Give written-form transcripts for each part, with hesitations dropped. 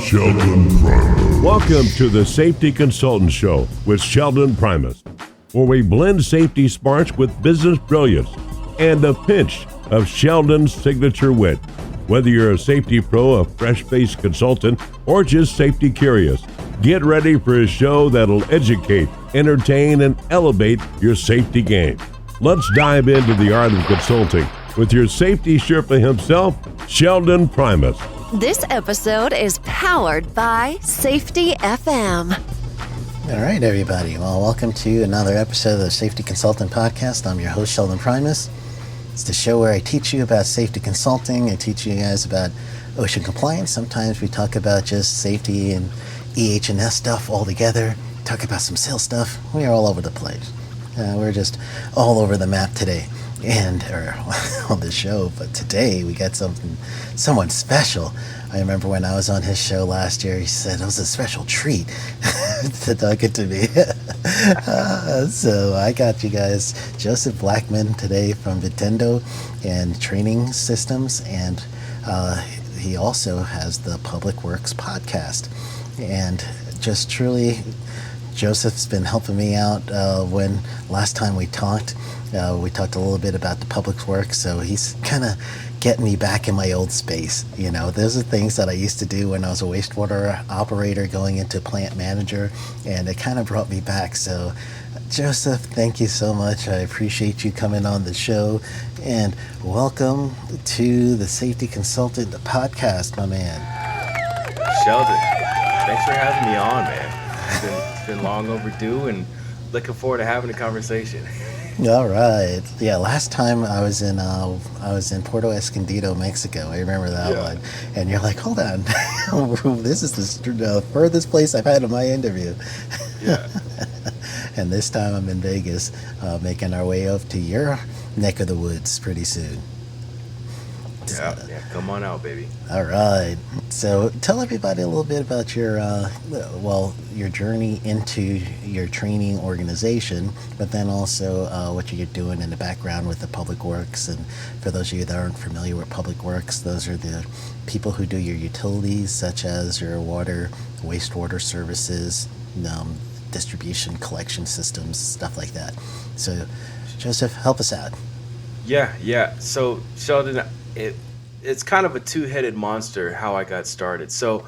Sheldon Primus. Welcome to the Safety Consultant Show with Sheldon Primus, where we blend safety smarts with business brilliance and a pinch of Sheldon's signature wit. Whether you're a safety pro, a fresh-faced consultant, or just safety curious, get ready for a show that'll educate, entertain, and elevate your safety game. Let's dive into the art of consulting with your safety Sherpa himself, Sheldon Primus. This episode is powered by Safety FM. All right, everybody. Well, welcome to another episode of the Safety Consultant Podcast. I'm your host, Sheldon Primus. It's the show where I teach you about safety consulting. I teach you guys about ocean compliance. Sometimes we talk about just safety and EH&S stuff all together. Talk about some sales stuff. We're all over the place. We're just all over the map today. Or on the show, but today we got someone special. I remember when I was on his show last year, he said it was a special treat to talk it to me. So I got you guys Joseph Blackman today from Vitendo and Training Systems, and he also has the Public Works podcast. And just truly, Joseph's been helping me out. When last time we talked a little bit about the public works, so he's kind of getting me back in my old space. You know, those are things that I used to do when I was a wastewater operator going into plant manager, and it kind of brought me back. So, Joseph, thank you so much. I appreciate you coming on the show, and welcome to the Safety Consultant podcast, my man. Sheldon, thanks for having me on, man. It's been long overdue, and looking forward to having a conversation. All right. Yeah, last time I was in Puerto Escondido, Mexico. I remember that one. And you're like, hold on, this is the furthest place I've had in my interview. Yeah. And this time I'm in Vegas, making our way up to your neck of the woods pretty soon. Yeah, come on out, baby. All right. So tell everybody a little bit about your journey into your training organization, but then also what you're doing in the background with the Public Works. And for those of you that aren't familiar with Public Works, those are the people who do your utilities, such as your water, wastewater services, distribution, collection systems, stuff like that. So, Joseph, help us out. Yeah. So, Sheldon, it's kind of a two-headed monster how I got started. So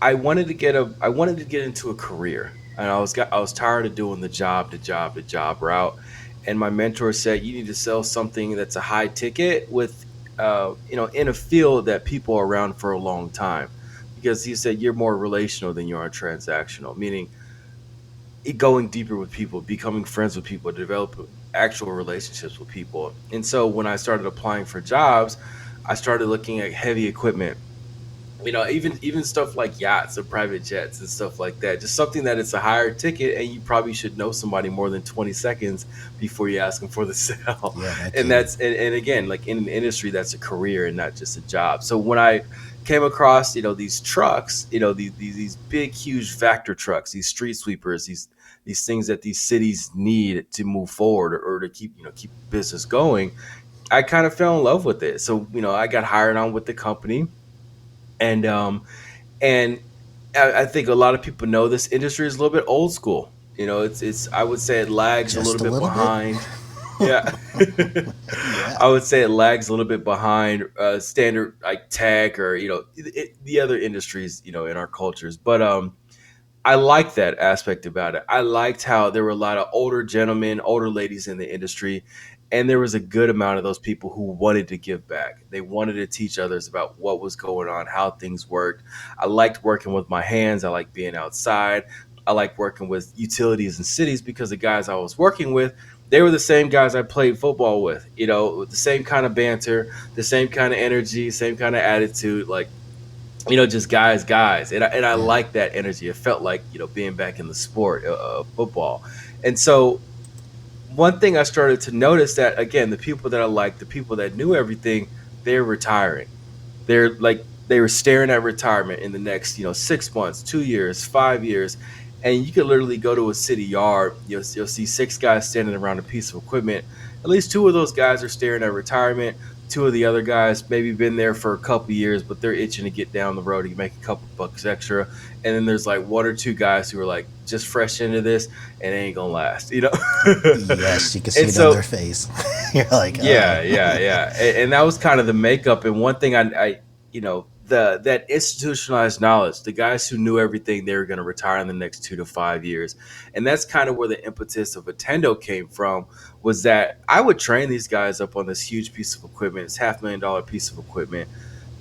I wanted to get into a career, and I was tired of doing the job route. And my mentor said, you need to sell something that's a high ticket with in a field that people are around for a long time, because he said you're more relational than you are transactional, meaning going deeper with people, becoming friends with people, developing actual relationships with people. And so when I started applying for jobs, I started looking at heavy equipment, even stuff like yachts or private jets and stuff like that, just something that it's a higher ticket, and you probably should know somebody more than 20 seconds before you ask them for the sale. And again, like in an industry, that's a career and not just a job. So when I came across, these trucks, these big, huge Vector trucks, these street sweepers, these things that these cities need to move forward or to keep business going, I kind of fell in love with it. So, I got hired on with the company, and I think a lot of people know this industry is a little bit old school. It's I would say it lags Just a little bit behind. Yeah. I would say it lags a little bit behind standard like tech or the other industries in our cultures, but I liked that aspect about it. I liked how there were a lot of older gentlemen, older ladies in the industry, and there was a good amount of those people who wanted to give back. They wanted to teach others about what was going on, how things worked. I liked working with my hands. I liked being outside. I liked working with utilities and cities because the guys I was working with, they were the same guys I played football with, with the same kind of banter, the same kind of energy, same kind of attitude, just guys. And I liked that energy. It felt like, being back in the sport of football. And so one thing I started to notice that, again, the people that I liked, the people that knew everything, they're retiring. They were staring at retirement in the next, 6 months, 2 years, 5 years. And you could literally go to a city yard. You'll see 6 guys standing around a piece of equipment. At least 2 of those guys are staring at retirement. two of the other guys maybe been there for a couple years, but they're itching to get down the road to make a couple bucks extra. And then there's like one or two guys who are like just fresh into this and it ain't gonna last, Yes, you can see And it so on their face. You're like, yeah, oh. yeah. And that was kind of the makeup. And one thing I that institutionalized knowledge, the guys who knew everything, they were going to retire in the next 2 to 5 years. And that's kind of where the impetus of Vitendo came from, was that I would train these guys up on this huge piece of equipment. It's $500,000 piece of equipment.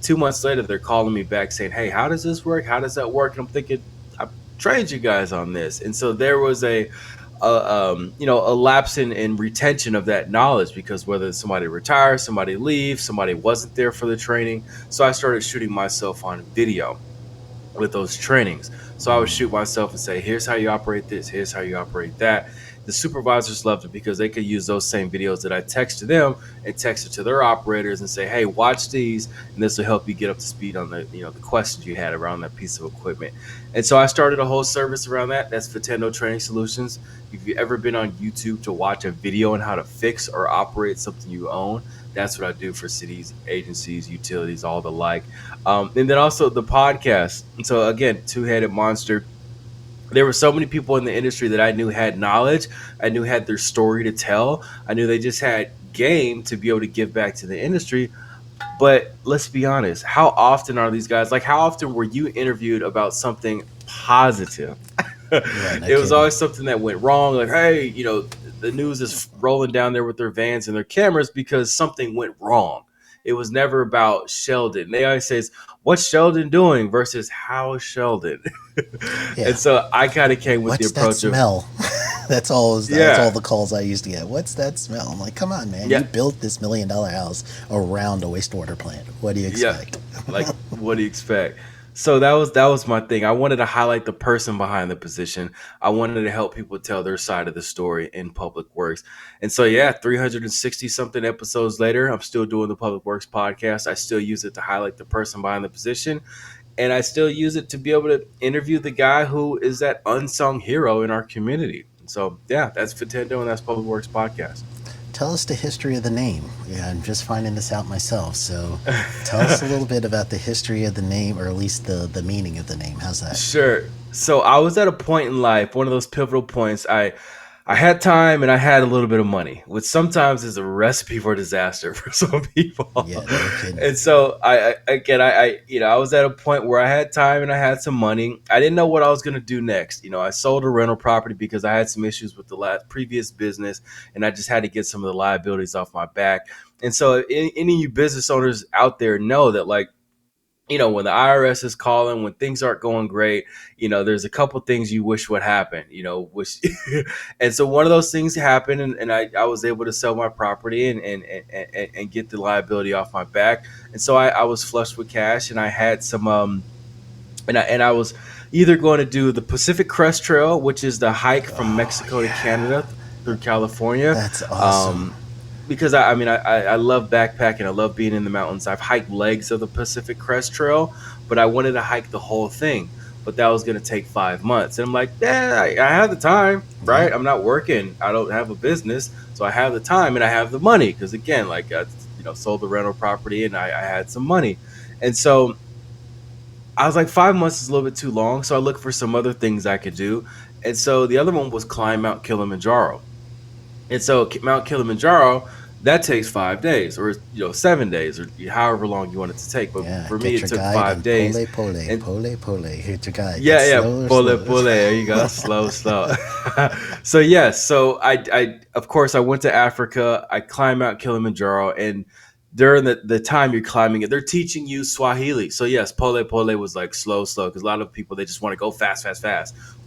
2 months later, they're calling me back saying, hey, how does this work? How does that work? And I'm thinking, I trained you guys on this. And so there was a lapse in retention of that knowledge, because whether somebody retires, somebody leaves, somebody wasn't there for the training. So I started shooting myself on video with those trainings. So I would shoot myself and say, here's how you operate this, here's how you operate that. The supervisors loved it because they could use those same videos that I text to them and text it to their operators and say, hey, watch these, and this will help you get up to speed on the questions you had around that piece of equipment. And so I started a whole service around that. That's Vitendo Training Solutions. If you've ever been on YouTube to watch a video on how to fix or operate something you own, that's what I do for cities, agencies, utilities, all the like. And then also the podcast. And so again, two-headed monster. There were so many people in the industry that I knew had knowledge. I knew had their story to tell. I knew they just had game to be able to give back to the industry. But let's be honest, how often are these guys, like how often were you interviewed about something positive? Yeah, no It was kidding. always something that went wrong. Like, hey, the news is rolling down there with their vans and their cameras because something went wrong. It was never about Sheldon. They always say, what's Sheldon doing versus how is Sheldon? Yeah. And so I kind of came with What's the that approach of, smell? That's all Yeah. the calls I used to get. What's that smell? I'm like, come on, man. Yeah. You built this $1 million house around a wastewater plant. What do you expect? like, what do you expect? So that was my thing. I wanted to highlight the person behind the position. I wanted to help people tell their side of the story in public works. And so, 360 something episodes later, I'm still doing the public works podcast. I still use it to highlight the person behind the position. And I still use it to be able to interview the guy who is that unsung hero in our community. So, that's Vitendo, and that's Public Works Podcast. Tell us the history of the name. Yeah, I'm just finding this out myself. So tell us a little bit about the history of the name, or at least the meaning of the name. How's that? Sure. So I was at a point in life, one of those pivotal points. I had time and I had a little bit of money, which sometimes is a recipe for disaster for some people. Yeah, no kidding. And so I was at a point where I had time and I had some money. I didn't know what I was going to do next. I sold a rental property because I had some issues with the previous business, and I just had to get some of the liabilities off my back. And so any of you business owners out there know that, like, when the IRS is calling, when things aren't going great, there's a couple things you wish would happen, and so one of those things happened, and I was able to sell my property and get the liability off my back. And so I was flushed with cash, and I had some, and I was either going to do the Pacific Crest Trail, which is the hike from Mexico to Canada through California. That's awesome. Because I love backpacking. I love being in the mountains. I've hiked legs of the Pacific Crest Trail, but I wanted to hike the whole thing. But that was going to take 5 months. And I'm like, I have the time, right? I'm not working. I don't have a business. So I have the time and I have the money. Because again, like, I sold the rental property and I had some money. And so I was like, 5 months is a little bit too long. So I looked for some other things I could do. And so the other one was climb Mount Kilimanjaro. And so Mount Kilimanjaro, that takes 5 days, or 7 days, or however long you want it to take. But for me, it took 5 days. Pole. Hit your guide. Pole. There you go. slow. So I of course I went to Africa. I climbed Mount Kilimanjaro, and during the time you're climbing it, they're teaching you Swahili. So yes, pole was like slow, because a lot of people, they just want to go fast.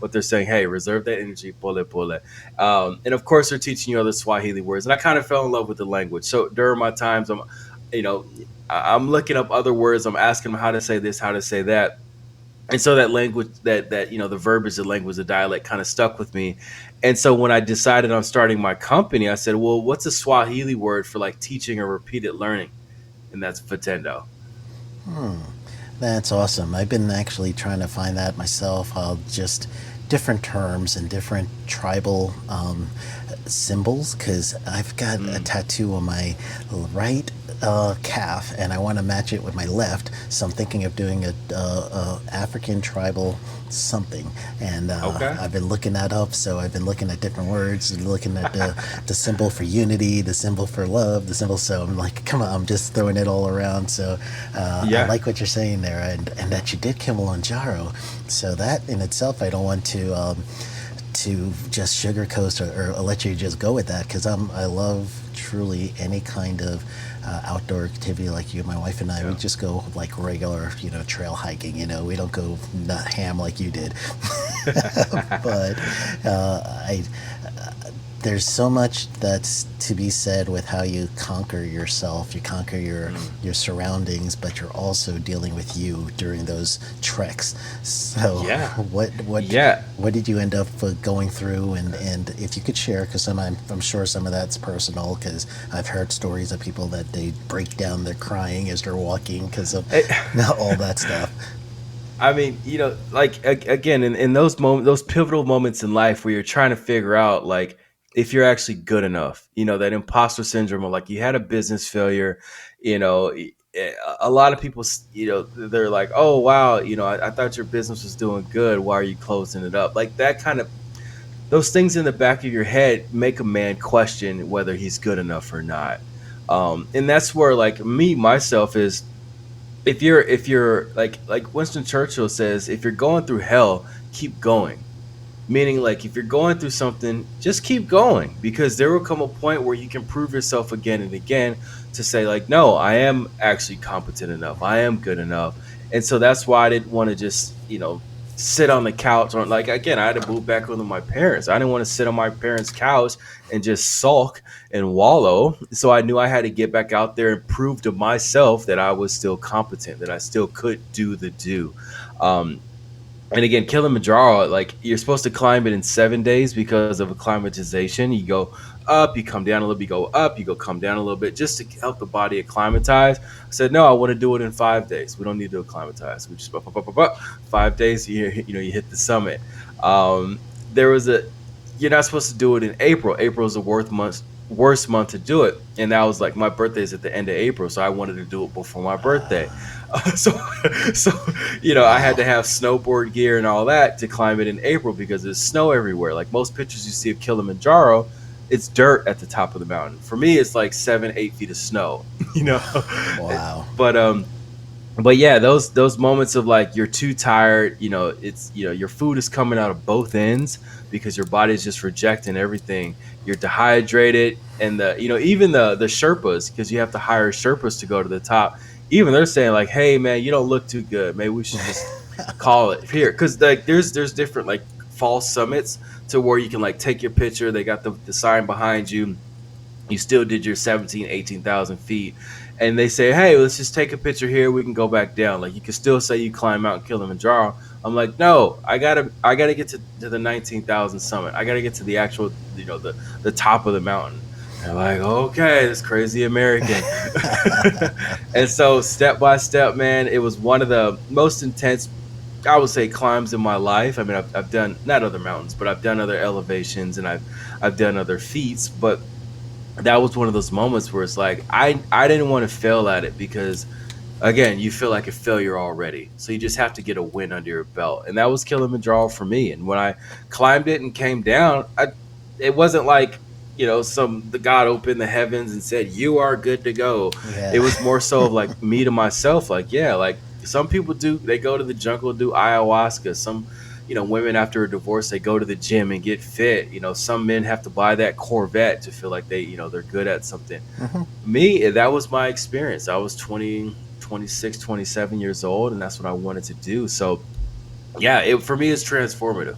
But they're saying, hey, reserve that energy, pole. And of course, they're teaching you other Swahili words. And I kind of fell in love with the language. So during my times, I'm looking up other words. I'm asking them how to say this, how to say that. And so that language, that the verbiage, the language, the dialect kind of stuck with me. And so when I decided on starting my company, I said, well, what's a Swahili word for like teaching or repeated learning? And that's Vitendo. That's awesome. I've been actually trying to find that myself. Just different terms and different tribal symbols, because I've got a tattoo on my right calf, and I want to match it with my left. So I'm thinking of doing a African tribal something, and Okay. I've been looking that up. So I've been looking at different words, and looking at the symbol for unity, the symbol for love, the symbol. So I'm like, come on, I'm just throwing it all around. So I Yeah. like what you're saying there, and that you did Kilimanjaro. So that in itself, I don't want to just sugarcoat or let you just go with that, because I love truly any kind of outdoor activity. Like you, my wife and I, we just go like regular, trail hiking. We don't go nut ham like you did. But I there's so much that's to be said with how you conquer yourself, you conquer your surroundings, but you're also dealing with you during those treks. So Yeah. what Yeah. what did you end up going through, and if you could share, because I'm sure some of that's personal, because I've heard stories of people that they break down, they're crying as they're walking because of It- all that stuff. I mean, like again, in those moments, those pivotal moments in life where you're trying to figure out, like, if you're actually good enough, that imposter syndrome, or like you had a business failure, you know, a lot of people, they're like, oh, wow, I thought your business was doing good. Why are you closing it up? Like that kind of, those things in the back of your head make a man question whether he's good enough or not. And that's where, like, me, myself is, if you're like Winston Churchill says, if you're going through hell, keep going. Meaning, like, if you're going through something, just keep going, because there will come a point where you can prove yourself again and again to say, like, no, I am actually competent enough. I am good enough. And so that's why I didn't want to just, sit on the couch, or, like, again, I had to move back with my parents. I didn't want to sit on my parents' couch and just sulk and wallow. So I knew I had to get back out there and prove to myself that I was still competent, that I still could do the do. Um, and again, Kilimanjaro, like, you're supposed to climb it in 7 days because of acclimatization. You go up, you come down a little bit, you go up, you go come down a little bit, just to help the body acclimatize. I said, no, I want to do it in 5 days. We don't need to acclimatize. We just 5 days. You hit the summit. There was you're not supposed to do it in April. April is the worst month to do it, and that was like, my birthday is at the end of April, so I wanted to do it before my birthday. So, so I had Wow. to have snowboard gear and all that to climb it in April, because there's snow everywhere. Like most pictures you see of Kilimanjaro, it's dirt at the top of the mountain. For me, it's like 7-8 feet of snow. Wow. But yeah, those moments of, like, you're too tired, it's, your food is coming out of both ends because your body's just rejecting everything. You're dehydrated, and even the Sherpas, because you have to hire Sherpas to go to the top. Even they're saying, like, hey man, you don't look too good. Maybe we should just call it here, because, like, there's different, like, false summits to where you can, like, take your picture. They got the sign behind you. You still did your 18,000 feet, and they say, hey, let's just take a picture here, we can go back down. Like, you can still say you climb Mount Kilimanjaro. I'm like, no, I gotta get to the 19,000 summit. I gotta get to the actual, the top of the mountain. And I'm like, okay, this crazy American. And so, step by step, man, it was one of the most intense, I would say, climbs in my life. I mean, I've done, not other mountains, but I've done other elevations, and I've done other feats, but that was one of those moments where it's like, I didn't want to fail at it, because, again, you feel like a failure already. So you just have to get a win under your belt. And that was Kilimanjaro for me. And when I climbed it and came down, it wasn't like, the God opened the heavens and said, you are good to go. Yeah. It was more so of, like, me to myself, like, yeah, like, some people they go to the jungle, do ayahuasca. Some, women after a divorce, they go to the gym and get fit. Some men have to buy that Corvette to feel like they're good at something. Mhm. Me, that was my experience. I was 20, 26, 27 years old, and that's what I wanted to do. So yeah, for me, it's transformative.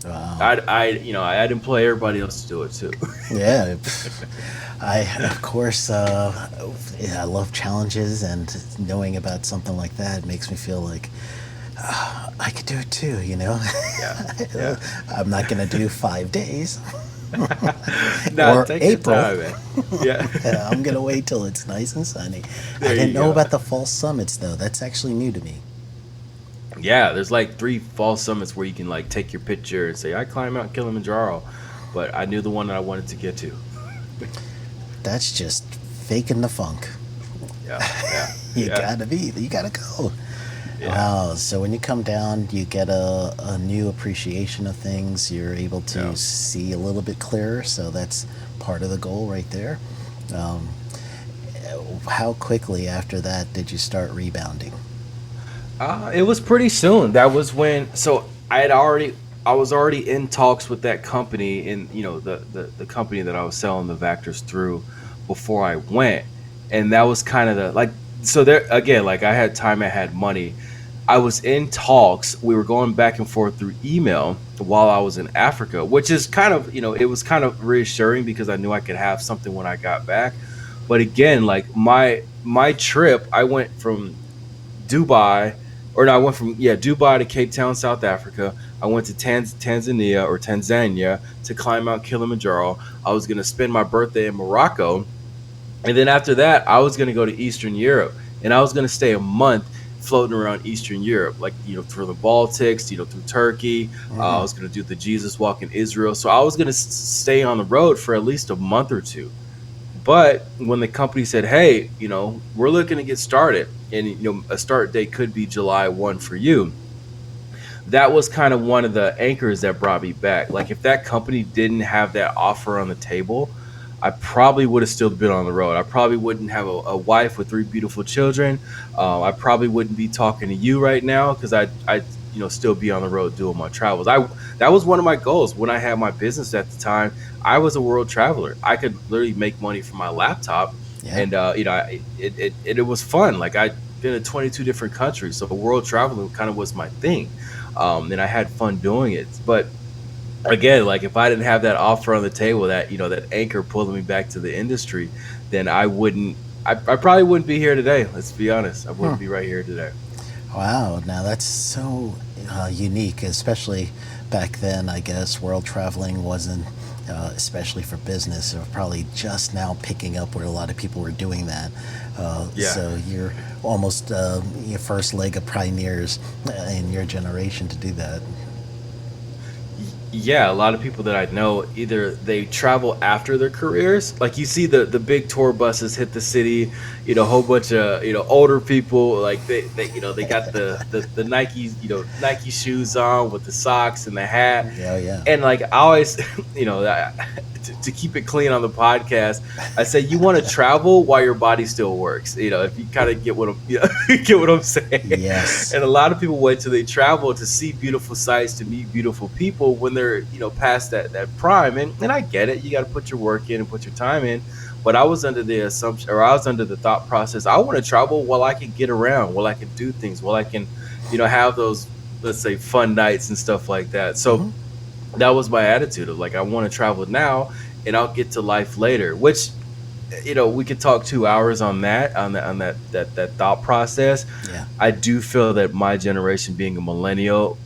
Wow. I'd employ everybody else to do it too. Yeah. I, of course, yeah, I love challenges, and knowing about something like that makes me feel like I could do it too, Yeah, yeah. I'm not going to do 5 days No, or take April. your time, man. Yeah. I'm going to wait till it's nice and sunny. There I didn't you know go. about the false summits, though. That's actually new to me. Yeah, there's like 3 fall summits where you can, like, take your picture and say, I climb Mount Kilimanjaro. but I knew the one that I wanted to get to. That's just faking the funk. Yeah. You gotta go. Yeah. Wow. So when you come down, you get a new appreciation of things. You're able to see a little bit clearer. So that's part of the goal right there. How quickly after that did you start rebounding? It was pretty soon. That was when, so I was already in talks with that company, and the company that I was selling the Vectors through before I went. And that was kind of so there again, like I had time, I had money. I was in talks. We were going back and forth through email while I was in Africa, which is kind of, it was kind of reassuring because I knew I could have something when I got back. But again, like my trip, I went from Dubai, or no, I went from Dubai to Cape Town, South Africa. I went to Tanzania to climb Mount Kilimanjaro. I was gonna spend my birthday in Morocco, and then after that, I was gonna go to Eastern Europe, and I was gonna stay a month floating around Eastern Europe, like through the Baltics, through Turkey. I was gonna do the Jesus Walk in Israel, so I was gonna stay on the road for at least a month or two. But when the company said, hey, we're looking to get started, and a start date could be July 1 for you, that was kind of one of the anchors that brought me back. Like if that company didn't have that offer on the table, I probably would have still been on the road. I probably wouldn't have a wife with 3 beautiful children. I probably wouldn't be talking to you right now because I still be on the road doing my travels. That was one of my goals when I had my business at the time. I was a world traveler. I could literally make money from my laptop, and it was fun. Like I'd been in 22 different countries, so world traveling kind of was my thing, and I had fun doing it. But again, like if I didn't have that offer on the table, that anchor pulling me back to the industry, then I probably wouldn't be here today. Let's be honest, I wouldn't be right here today. Wow, now that's so unique, especially back then. I guess world traveling wasn't, especially for business, or probably just now picking up where a lot of people were doing that. So you're almost your first leg of pioneers in your generation to do that. Yeah, a lot of people that I know, either they travel after their careers, like you see the big tour buses hit the city, a whole bunch of older people, like they got the Nike Nike shoes on with the socks and the hat. Yeah. And like I always to keep it clean on the podcast, I say you want to travel while your body still works. If you kind of get what I'm saying. Yes. And a lot of people wait till they travel to see beautiful sights, to meet beautiful people when they're past that prime. And I get it. You got to put your work in and put your time in. But I was under the assumption, or I was under the thought process, I want to travel while I can get around, while I can do things, while I can, have those, let's say, fun nights and stuff like that. So that was my attitude of like, I want to travel now and I'll get to life later, which, we could talk 2 hours on that thought process. Yeah. I do feel that my generation, being a millennial,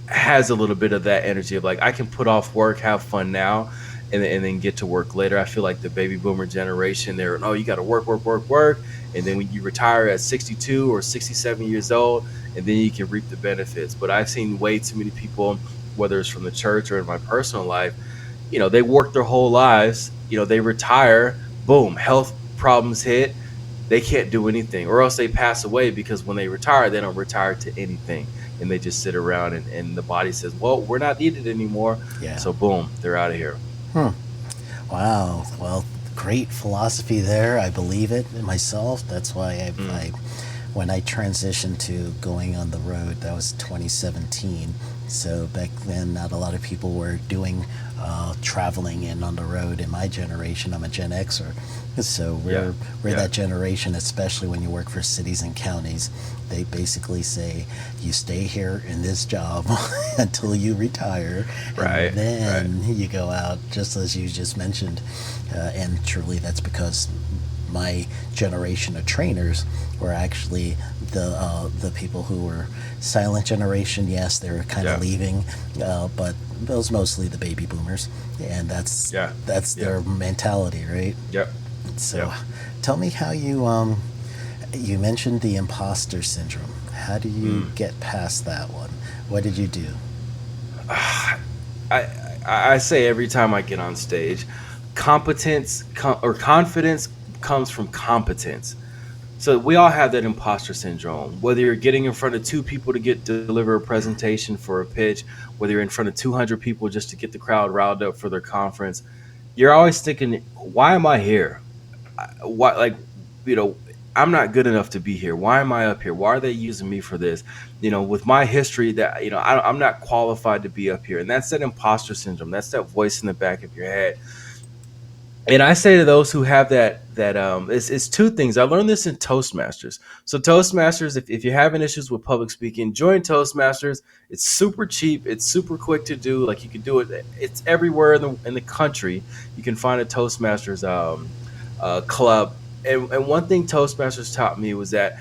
has a little bit of that energy of like, I can put off work, have fun now, and then get to work later. I feel like the baby boomer generation, you got to work, and then when you retire at 62 or 67 years old, and then you can reap the benefits. But I've seen way too many people, whether it's from the church or in my personal life, they work their whole lives, they retire, boom, health problems hit, they can't do anything, or else they pass away, because when they retire, they don't retire to anything, and they just sit around, and the body says, well, we're not needed anymore. Yeah. So boom, they're out of here. Wow. Well, great philosophy there. I believe it myself. That's why when I transitioned to going on the road, that was 2017. So back then, not a lot of people were doing traveling and on the road. In my generation, I'm a Gen Xer. So we're that generation, especially when you work for cities and counties. They basically say, you stay here in this job until you retire, and then you go out, just as you just mentioned. And truly, that's because my generation of trainers were actually the people who were silent generation. Yes, they were kind of leaving, but it was mostly the baby boomers, and that's their mentality, right? Yep. So, tell me how you mentioned the imposter syndrome. How do you get past that one? What did you do? I say every time I get on stage, or confidence comes from competence. So we all have that imposter syndrome. Whether you're getting in front of two people to deliver a presentation for a pitch, whether you're in front of 200 people just to get the crowd riled up for their conference, you're always thinking, "Why am I here? Why, like, you know, I'm not good enough to be here. Why am I up here? Why are they using me for this? With my history, that I'm not qualified to be up here." And that's that imposter syndrome. That's that voice in the back of your head. And I say to those who have it's two things. I learned this in Toastmasters. So Toastmasters, if you're having issues with public speaking, join Toastmasters. It's super cheap. It's super quick to do. Like, you can do it. It's everywhere in the country. You can find a Toastmasters club. And one thing Toastmasters taught me was that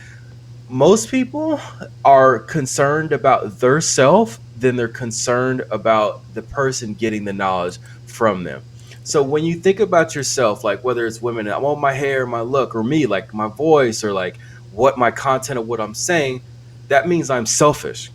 most people are concerned about their self than they're concerned about the person getting the knowledge from them. So when you think about yourself, like whether it's women, I want my hair, my look, or me, like my voice, or like what my content of what I'm saying, that means I'm selfish.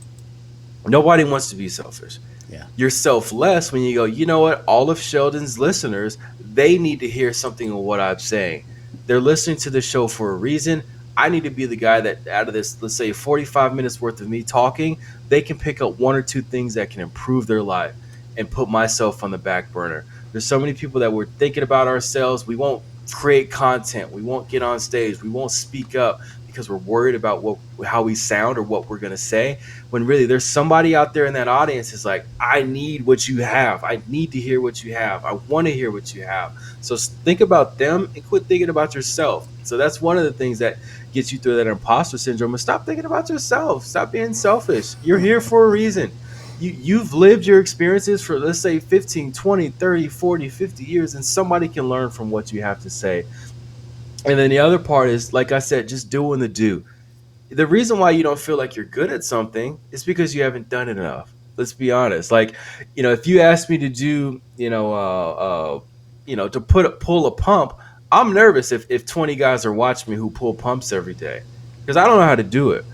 Nobody wants to be selfish. Yeah. You're selfless when you go, you know what? All of Sheldon's listeners, they need to hear something of what I'm saying. They're listening to the show for a reason. I need to be the guy that out of this, let's say 45 minutes worth of me talking, they can pick up one or two things that can improve their life and put myself on the back burner. There's so many people that we're thinking about ourselves. We won't create content. We won't get on stage. We won't speak up because we're worried about how we sound or what we're going to say. When really there's somebody out there in that audience is like, I need what you have. I need to hear what you have. I want to hear what you have. So think about them and quit thinking about yourself. So that's one of the things that gets you through that imposter syndrome, is stop thinking about yourself. Stop being selfish. You're here for a reason. You've lived your experiences for, let's say, 15, 20, 30, 40, 50 years, and somebody can learn from what you have to say. And then the other part is, like I said, just doing the do. The reason why you don't feel like you're good at something is because you haven't done it enough. Let's be honest. Like, if you ask me to do, to pull a pump, I'm nervous if 20 guys are watching me who pull pumps every day, because I don't know how to do it.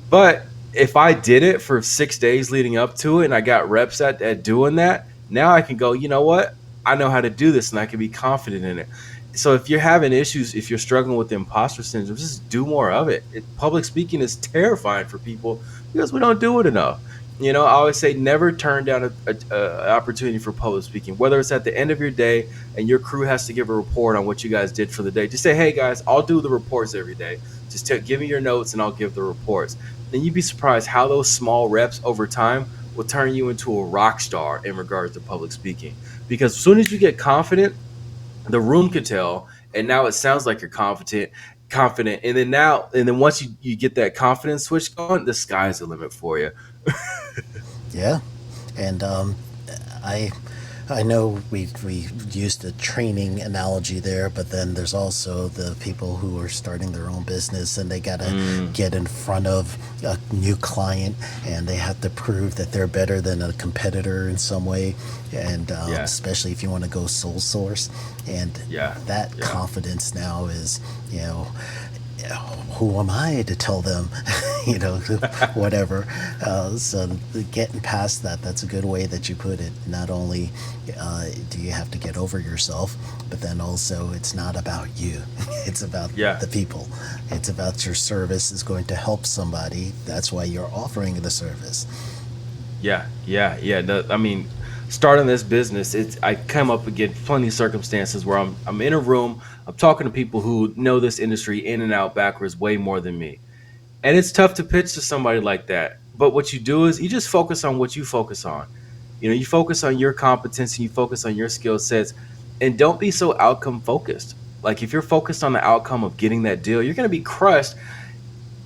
But if I did it for 6 days leading up to it and I got reps at doing that, now I can go, you know what? I know how to do this, and I can be confident in it. So if you're having issues, if you're struggling with the imposter syndrome, just do more of it. Public speaking is terrifying for people because we don't do it enough. I always say never turn down an opportunity for public speaking, whether it's at the end of your day and your crew has to give a report on what you guys did for the day. Just say, hey, guys, I'll do the reports every day. Just give me your notes and I'll give the reports. Then you'd be surprised how those small reps over time will turn you into a rock star in regards to public speaking. Because as soon as you get confident, the room can tell, and now it sounds like you're confident. And then once you get that confidence switch on, the sky's the limit for you. Yeah. And I know we used a training analogy there, but then there's also the people who are starting their own business and they got to get in front of a new client and they have to prove that they're better than a competitor in some way. And especially if you want to go sole source. And that confidence now is, who am I to tell them, whatever. So getting past that's a good way that you put it. Not only do you have to get over yourself, but then also it's not about you. It's about the people. It's about your service is going to help somebody. That's why you're offering the service. Yeah. Starting this business, I come up against plenty of circumstances where I'm in a room, I'm talking to people who know this industry in and out backwards way more than me. And it's tough to pitch to somebody like that. But what you do is you just focus on what you focus on. You focus on your competency, you focus on your skill sets, and don't be so outcome focused. Like, if you're focused on the outcome of getting that deal, you're going to be crushed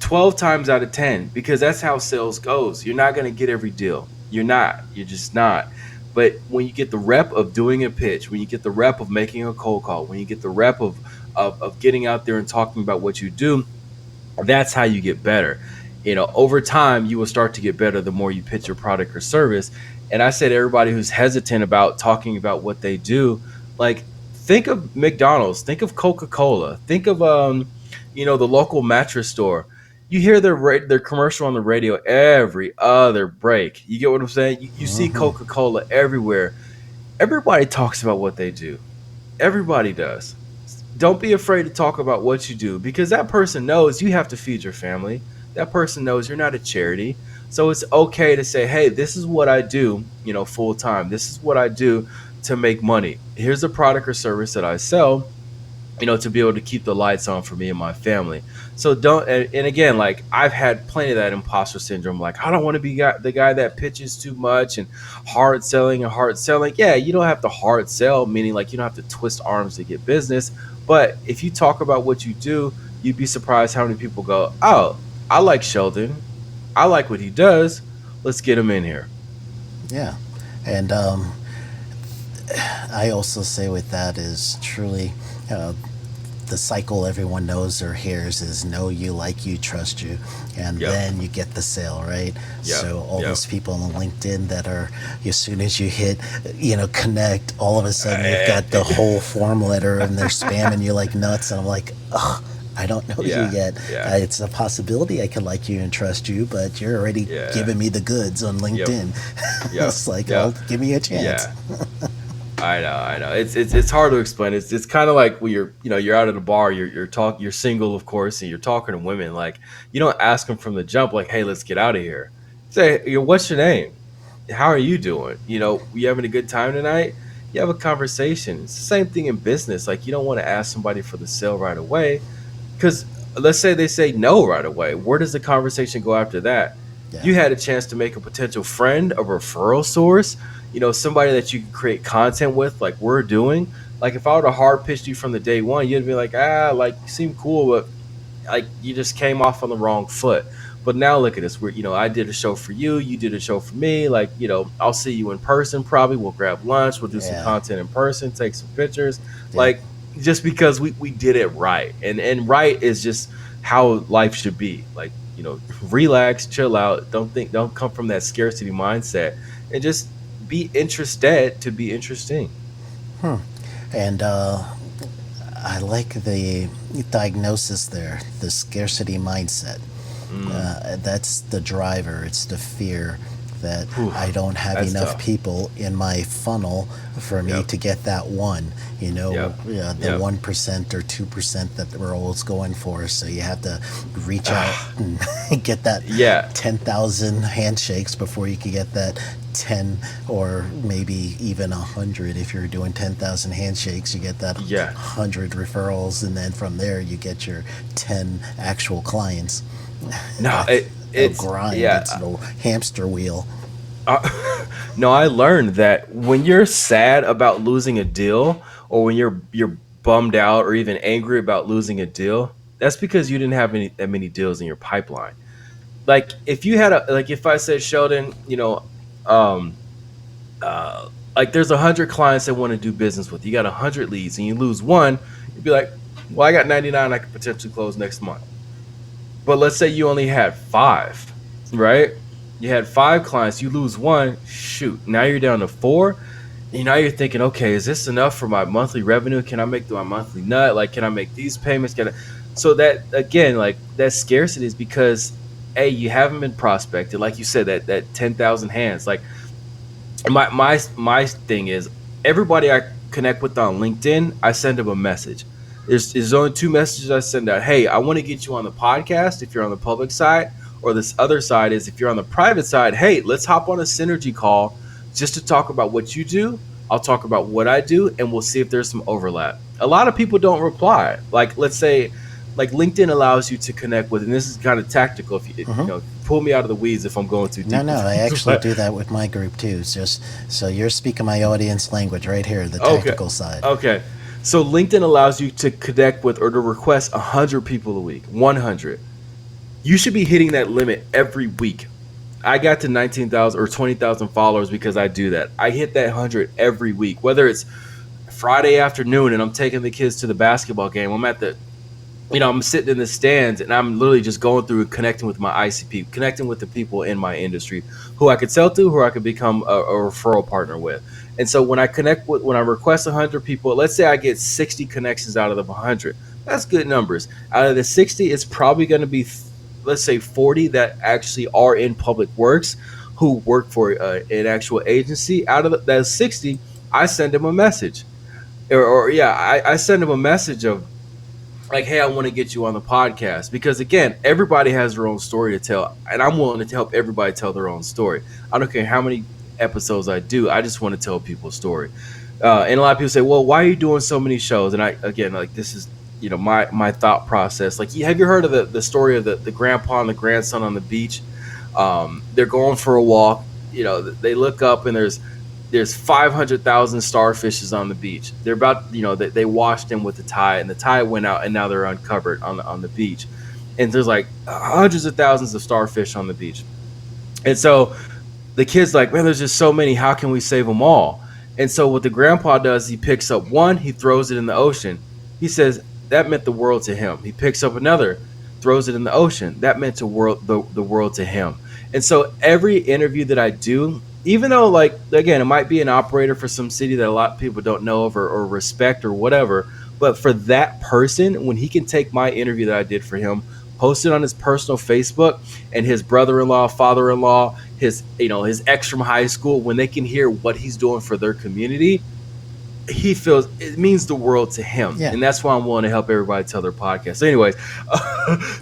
12 times out of 10, because that's how sales goes. You're not going to get every deal. You're just not. But when you get the rep of doing a pitch, when you get the rep of making a cold call, when you get the rep of getting out there and talking about what you do, that's how you get better. Over time, you will start to get better the more you pitch your product or service. And I say to everybody who's hesitant about talking about what they do, like, think of McDonald's, think of Coca-Cola, think of the local mattress store. You hear their commercial on the radio every other break. You get what I'm saying? You see Coca-Cola everywhere. Everybody talks about what they do. Everybody does. Don't be afraid to talk about what you do, because that person knows you have to feed your family. That person knows you're not a charity. So it's okay to say, hey, this is what I do, full time. This is what I do to make money. Here's a product or service that I sell, to be able to keep the lights on for me and my family. So don't, and again, like I've had plenty of that imposter syndrome. Like, I don't want to be the guy that pitches too much and hard selling and hard selling. Yeah, you don't have to hard sell, meaning like you don't have to twist arms to get business. But if you talk about what you do, you'd be surprised how many people go, oh, I like Sheldon. I like what he does. Let's get him in here. Yeah. And I also say with that is truly the cycle everyone knows or hears is know you, like you, trust you, and then you get the sale, right? So all those people on LinkedIn that are, as soon as you hit, connect, all of a sudden they've got the whole form letter and they're spamming you like nuts, and I'm like, ugh. I don't know you yet. It's a possibility I could like you and trust you, but you're already giving me the goods on LinkedIn. It's like, well, give me a chance. I know. It's hard to explain. It's kind of like when you're out at a bar, you're single, of course, and you're talking to women. Like, you don't ask them from the jump, like, hey, let's get out of here. Say, what's your name? How are you doing? You having a good time tonight? You have a conversation. It's the same thing in business. Like, you don't want to ask somebody for the sale right away. Because let's say they say no right away. Where does the conversation go after that? You had a chance to make a potential friend, a referral source, somebody that you can create content with, like we're doing. Like, if I would have hard pitched you from the day one, you'd be like, like, you seem cool, but like you just came off on the wrong foot. But now look at us. I did a show for you. You did a show for me. Like, I'll see you in person. Probably we'll grab lunch. We'll do some content in person, take some pictures. Like, just because we did it right. And right is just how life should be. Like, relax, chill out. Don't come from that scarcity mindset, and just be interested to be interesting. And I like the diagnosis there, the scarcity mindset. That's the driver. It's the fear that I don't have enough people in my funnel for me to get that one, the 1% or 2% that we're always going for. So you have to reach out and get that 10,000 handshakes before you can get that 10 or maybe even 100. If you're doing 10,000 handshakes, you get that 100 referrals, and then from there you get your 10 actual clients. No, it's a grind. It's a hamster wheel. No, I learned that when you're sad about losing a deal, or when you're bummed out or even angry about losing a deal, that's because you didn't have that many deals in your pipeline. Like, if you had if I said, Sheldon, like there's 100 clients that want to do business with you, got 100 leads, and you lose one, you'd be like, well, I got 99 I could potentially close next month. But let's say you only had 5, right? You had 5 clients, you lose one, shoot, now you're down to 4. And now you're thinking, okay, is this enough for my monthly revenue? Can I make my monthly nut? Like, can I make these payments? So that, again, like, that scarcity is because, A, you haven't been prospected. Like you said, that 10,000 hands. Like, my thing is, everybody I connect with on LinkedIn, I send them a message. There's only 2 messages I send out. Hey, I want to get you on the podcast if you're on the public side, or this other side is if you're on the private side, hey, let's hop on a synergy call just to talk about what you do. I'll talk about what I do, and we'll see if there's some overlap. A lot of people don't reply. Like, let's say, like, LinkedIn allows you to connect with, and this is kind of tactical. If you, pull me out of the weeds if I'm going too deep. No, I actually do that with my group too. It's just so you're speaking my audience language right here, the tactical side. Okay. So LinkedIn allows you to connect with or to request 100 people a week, 100. You should be hitting that limit every week. I got to 19,000 or 20,000 followers because I do that. I hit that 100 every week, whether it's Friday afternoon and I'm taking the kids to the basketball game. I'm at the, I'm sitting in the stands and I'm literally just going through and connecting with my ICP, connecting with the people in my industry who I could sell to, who I could become a referral partner with. And so when I request 100 people, let's say I get 60 connections out of the 100. That's good numbers. Out of the 60, it's probably going to be, let's say, 40 that actually are in public works who work for an actual agency. Out of that 60, I send him a message, or yeah, I send him a message of like, hey, I want to get you on the podcast, because again, everybody has their own story to tell, and I'm willing to help everybody tell their own story. I don't care how many episodes I do, I just want to tell people's story. And a lot of people say, well, why are you doing so many shows? And I, again, like, this is, my thought process. Like, have you heard of the story of the grandpa and the grandson on the beach? They're going for a walk. They look up and there's 500,000 starfishes on the beach. They're about, they washed them with the tide, and the tide went out, and now they're uncovered on the beach. And there's like hundreds of thousands of starfish on the beach. And so the kid's like, man, there's just so many. How can we save them all? And so what the grandpa does, he picks up one, he throws it in the ocean. He says that meant the world to him. He picks up another, throws it in the ocean. That meant the world to him. And so every interview that I do, even though, like, again, it might be an operator for some city that a lot of people don't know of or respect or whatever, but for that person, when he can take my interview that I did for him, post it on his personal Facebook, and his brother-in-law, father-in-law, his ex from high school, when they can hear what he's doing for their community, he feels it means the world to him. Yeah. And that's why I'm willing to help everybody tell their podcast. So anyways,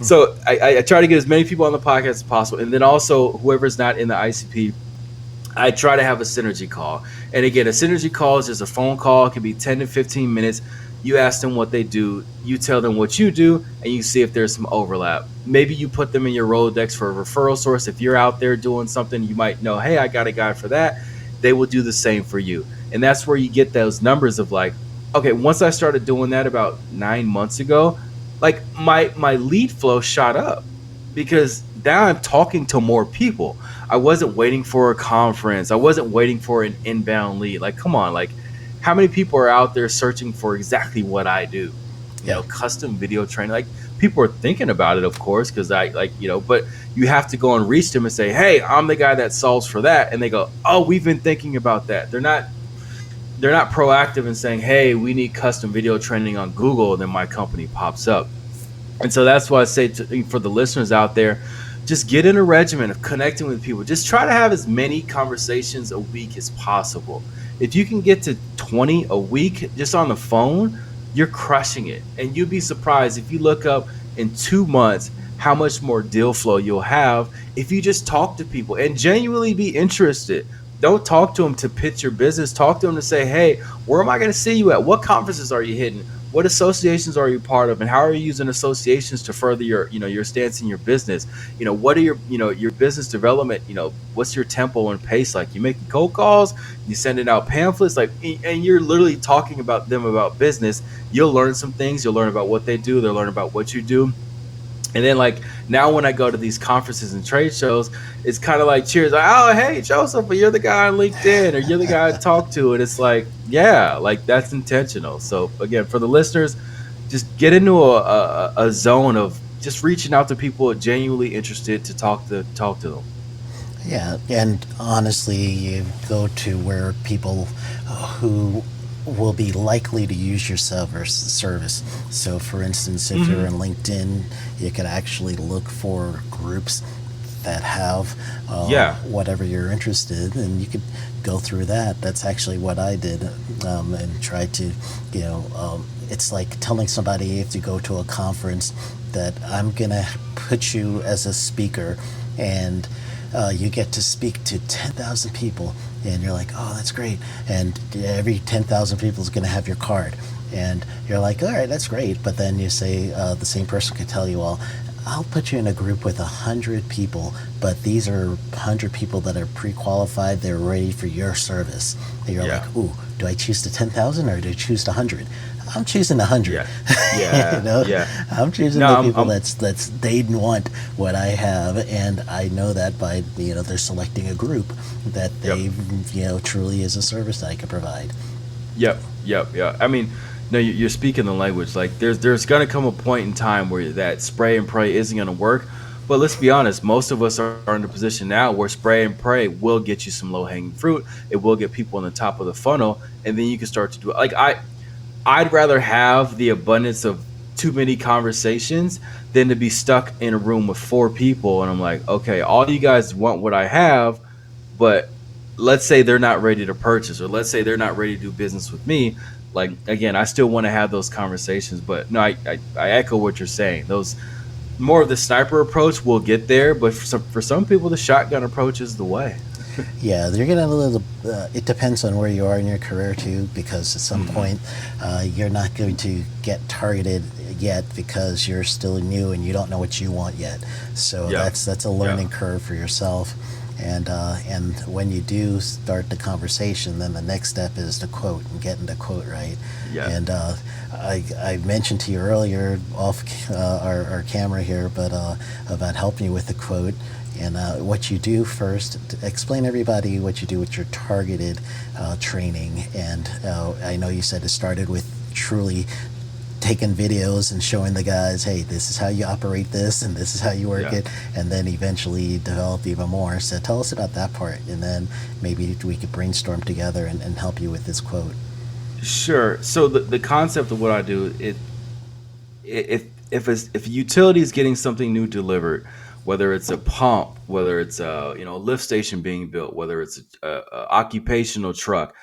so I try to get as many people on the podcast as possible. And then also, whoever's not in the ICP, I try to have a synergy call. And again, a synergy call is just a phone call. It can be 10 to 15 minutes. You ask them what they do, you tell them what you do, and you see if there's some overlap. Maybe you put them in your Rolodex for a referral source. If you're out there doing something, you might know, hey, I got a guy for that. They will do the same for you. And that's where you get those numbers of like, okay, once I started doing that about 9 months ago, like my lead flow shot up, because now I'm talking to more people. I wasn't waiting for a conference. I wasn't waiting for an inbound lead. Like, come on, like, how many people are out there searching for exactly what I do? Custom video training. Like, people are thinking about it, of course, because but you have to go and reach them and say, hey, I'm the guy that solves for that. And they go, oh, we've been thinking about that. They're not proactive in saying, hey, we need custom video training on Google, and then my company pops up. And so that's why I say for the listeners out there, just get in a regimen of connecting with people. Just try to have as many conversations a week as possible. If you can get to 20 a week just on the phone, you're crushing it. And you'd be surprised if you look up in 2 months how much more deal flow you'll have if you just talk to people and genuinely be interested. Don't talk to them to pitch your business. Talk to them to say, hey, where am I going to see you at? What conferences are you hitting? What associations are you part of? And how are you using associations to further your stance in your business? What are your business development? What's your tempo and pace like? You making cold calls? You sending out pamphlets? Like, and you're literally talking about them about business. You'll learn some things. You'll learn about what they do. They'll learn about what you do. And then, like, now when I go to these conferences and trade shows, it's kind of like cheers. Like, oh, hey, Joseph, you're the guy on LinkedIn, or you're the guy I talk to. And it's like, yeah, like, that's intentional. So, again, for the listeners, just get into a zone of just reaching out to people genuinely interested to talk to them. Yeah, and honestly, you go to where people who will be likely to use your service. So for instance, if you're on LinkedIn, you could actually look for groups that have whatever you're interested in, and you could go through that. That's actually what I did, and try to, it's like telling somebody if you go to a conference that I'm gonna put you as a speaker, and you get to speak to 10,000 people, and you're like, oh, that's great. And every 10,000 people is going to have your card. And you're like, all right, that's great. But then you say, the same person could tell you, well, I'll put you in a group with 100 people, but these are 100 people that are pre-qualified. They're ready for your service. And you're like, ooh, do I choose the 10,000 or do I choose the 100? I'm choosing 100. I'm choosing the people that's they want what I have, and I know that by they're selecting a group that they truly is a service that I can provide. Yeah. I mean, no, you're speaking the language. Like, there's gonna come a point in time where that spray and pray isn't gonna work. But let's be honest, most of us are in a position now where spray and pray will get you some low hanging fruit. It will get people on the top of the funnel, and then you can start to do it. Like, I'd rather have the abundance of too many conversations than to be stuck in a room with 4 people. And I'm like, okay, all you guys want what I have, but let's say they're not ready to purchase, or let's say they're not ready to do business with me. Like, again, I still want to have those conversations, but no, I echo what you're saying. Those more of the sniper approach will get there, but for some people, the shotgun approach is the way. Yeah, you're getting a little. It depends on where you are in your career too, because at some point, you're not going to get targeted yet because you're still new and you don't know what you want yet. So Yeah. that's a learning curve for yourself. And when you do start the conversation, then the next step is the quote and getting the quote right. Yeah. And I mentioned to you earlier off our camera here, but about helping you with the quote. And what you do first, explain everybody what you do with your targeted training. And I know you said it started with truly taking videos and showing the guys, hey, this is how you operate this and this is how you work it, and then eventually develop even more. So tell us about that part, and then maybe we could brainstorm together and help you with this quote. Sure. So the concept of what I do, if a utility is getting something new delivered, whether it's a pump, whether it's a lift station being built, whether it's a occupational truck,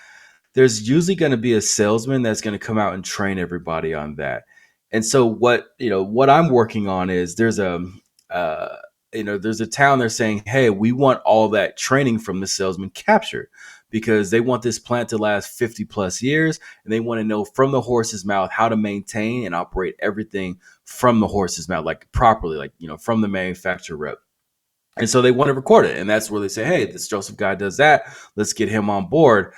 there's usually going to be a salesman that's going to come out and train everybody on that. And so what I'm working on is uh, there's a town they're saying, hey, we want all that training from the salesman captured, because they want this plant to last 50 plus years, and they want to know from the horse's mouth how to maintain and operate everything from the horse's mouth, like properly, like from the manufacturer rep. And so they want to record it, and that's where they say, hey, this Joseph guy does that, let's get him on board.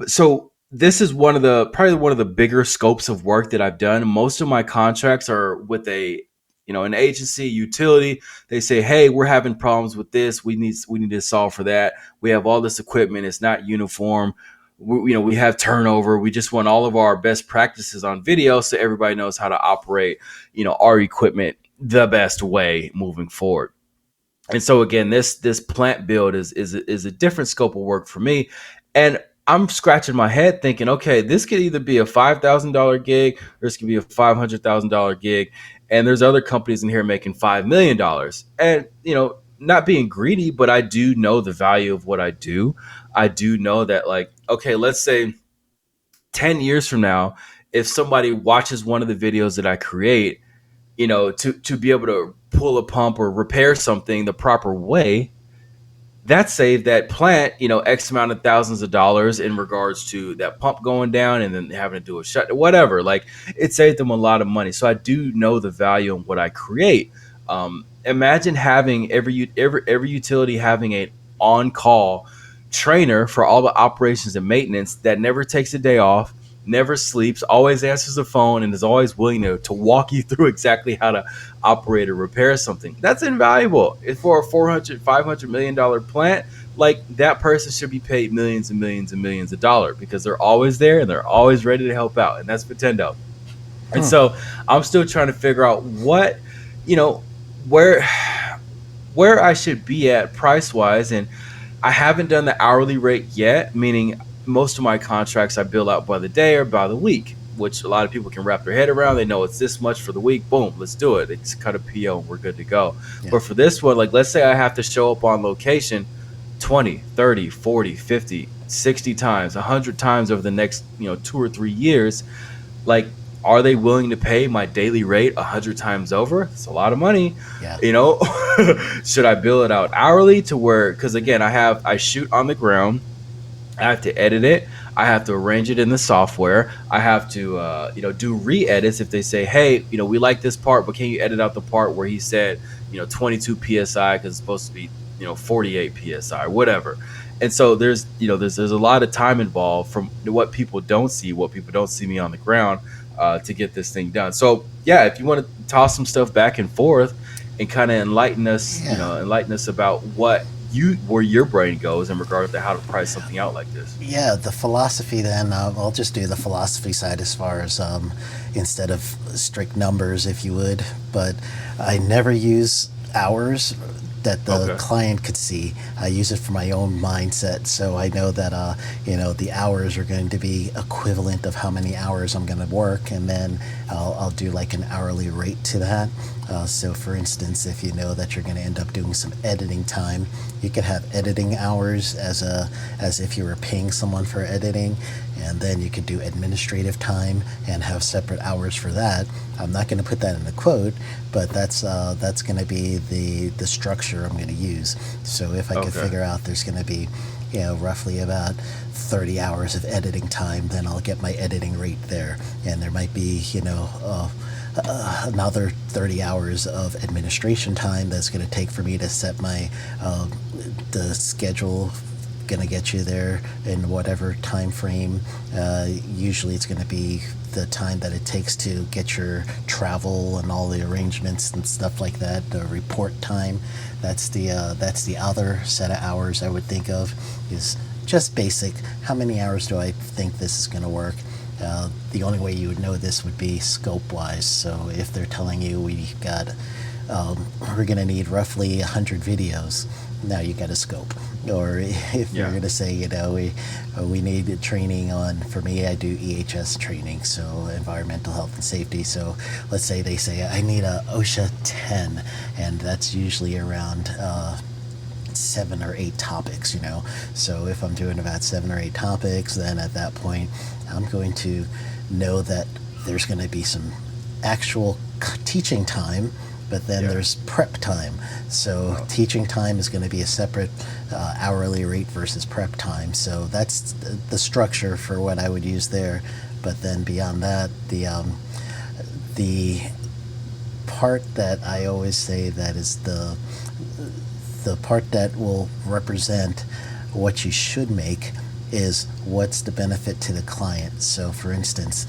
So this is probably one of the bigger scopes of work that I've done. Most of my contracts are with an agency, utility. They say, hey, we're having problems with this. We need to solve for that. We have all this equipment. It's not uniform. We have turnover. We just want all of our best practices on video so everybody knows how to operate, our equipment the best way moving forward. And so again, this plant build is a different scope of work for me. And I'm scratching my head thinking, okay, this could either be a $5,000 gig or this could be a $500,000 gig. And there's other companies in here making $5 million. And, not being greedy, but I do know the value of what I do. I do know that, like, okay, let's say 10 years from now, if somebody watches one of the videos that I create, to be able to pull a pump or repair something the proper way, that saved that plant, X amount of thousands of dollars in regards to that pump going down and then having to do a shut, whatever. Like, it saved them a lot of money. So I do know the value in what I create. Imagine having every utility having an on-call trainer for all the operations and maintenance that never takes a day off, never sleeps, always answers the phone, and is always willing to walk you through exactly how to operate or repair something. That's invaluable. If for a $400-500 million plant, like, that person should be paid millions and millions and millions of dollars, because they're always there and they're always ready to help out. And that's Vitendo. And so I'm still trying to figure out what, where I should be at price wise. And I haven't done the hourly rate yet, meaning most of my contracts I bill out by the day or by the week, which a lot of people can wrap their head around. They know it's this much for the week. Boom, let's do it. They just cut a PO and we're good to go. Yeah. But for this one, like, let's say I have to show up on location 20, 30, 40, 50, 60 times, 100 times over the next, 2 or 3 years. Like, are they willing to pay my daily rate 100 times over? It's a lot of money. Yeah. Should I bill it out hourly to where, because again, I shoot on the ground. I have to edit it. I have to arrange it in the software. I have to, do re-edits if they say, hey, we like this part, but can you edit out the part where he said, 22 PSI because it's supposed to be, 48 PSI, whatever. And so there's a lot of time involved from what people don't see me on the ground to get this thing done. So yeah, if you want to toss some stuff back and forth and kind of enlighten us about where your brain goes in regard to how to price something out like this. Yeah, the philosophy then, I'll just do the philosophy side as far as instead of strict numbers, if you would, but I never use hours that the client could see. I use it for my own mindset, so I know that the hours are going to be equivalent of how many hours I'm going to work, and then I'll do like an hourly rate to that. So for instance, if you know that you're going to end up doing some editing time, you could have editing hours as if you were paying someone for editing, and then you could do administrative time and have separate hours for that. I'm not going to put that in the quote, but that's going to be the structure I'm going to use. So if I could figure out there's going to be, roughly about 30 hours of editing time, then I'll get my editing rate there. And there might be, another 30 hours of administration time that's going to take for me to set my the schedule, going to get you there in whatever time frame. Usually it's going to be the time that it takes to get your travel and all the arrangements and stuff like that, the report time. That's the other set of hours I would think of, is just basic. How many hours do I think this is going to work? The only way you would know this would be scope-wise. So if they're telling you we're going to need roughly 100 videos, now you got a scope. Or if you're going to say, we need training on, for me, I do EHS training, so environmental health and safety. So let's say they say, I need a OSHA 10, and that's usually around 7 or 8 topics, So if I'm doing about 7 or 8 topics, then at that point, I'm going to know that there's going to be some actual teaching time, but then there's prep time. So teaching time is going to be a separate hourly rate versus prep time. So that's the structure for what I would use there. But then beyond that, the part that I always say that is the part that will represent what you should make is what's the benefit to the client. So for instance,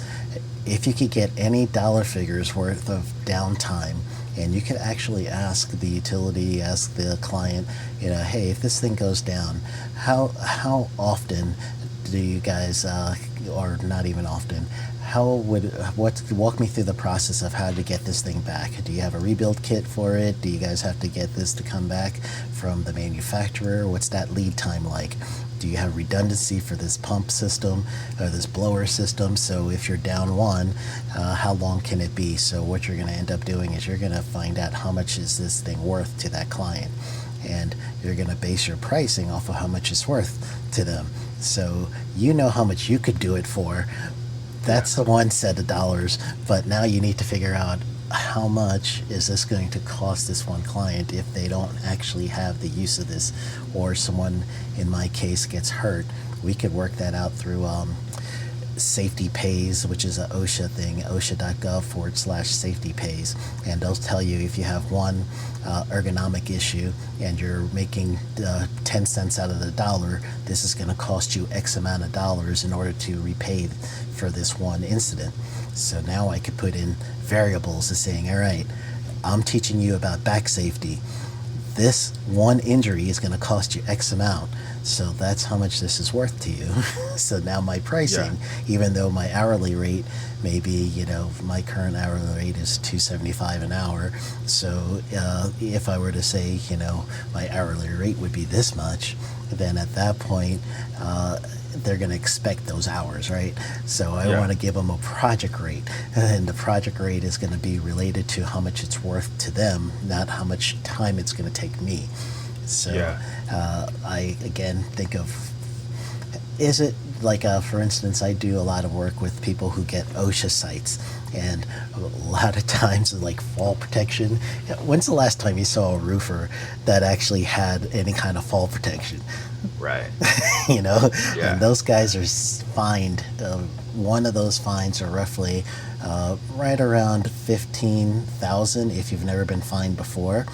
if you could get any dollar figures worth of downtime, and you could actually ask the utility, ask the client, hey, if this thing goes down, how often do you guys, or not even often, walk me through the process of how to get this thing back? Do you have a rebuild kit for it? Do you guys have to get this to come back from the manufacturer? What's that lead time like? Do you have redundancy for this pump system or this blower system? So if you're down one, how long can it be? So what you're going to end up doing is you're going to find out how much is this thing worth to that client. And you're going to base your pricing off of how much it's worth to them. So you know how much you could do it for. That's the one set of dollars. But now you need to figure out how much is this going to cost this one client if they don't actually have the use of this, or someone, in my case, gets hurt. We could work that out through Safety Pays, which is an OSHA thing, osha.gov/safety pays. And they'll tell you if you have one ergonomic issue and you're making 10 cents out of the dollar, this is going to cost you X amount of dollars in order to repay for this one incident. So now I could put in variables as saying, all right, I'm teaching you about back safety. This one injury is going to cost you X amount. So that's how much this is worth to you. So now my pricing, even though my hourly rate may be, my current hourly rate is $2.75 an hour. So if I were to say, my hourly rate would be this much, then at that point, they're going to expect those hours, right? So I want to give them a project rate, and the project rate is going to be related to how much it's worth to them, not how much time it's going to take me. So I, again, think of, is it like, for instance, I do a lot of work with people who get OSHA sites, and a lot of times like fall protection. When's the last time you saw a roofer that actually had any kind of fall protection? Right. And those guys are fined. One of those fines are roughly right around $15,000 if you've never been fined before.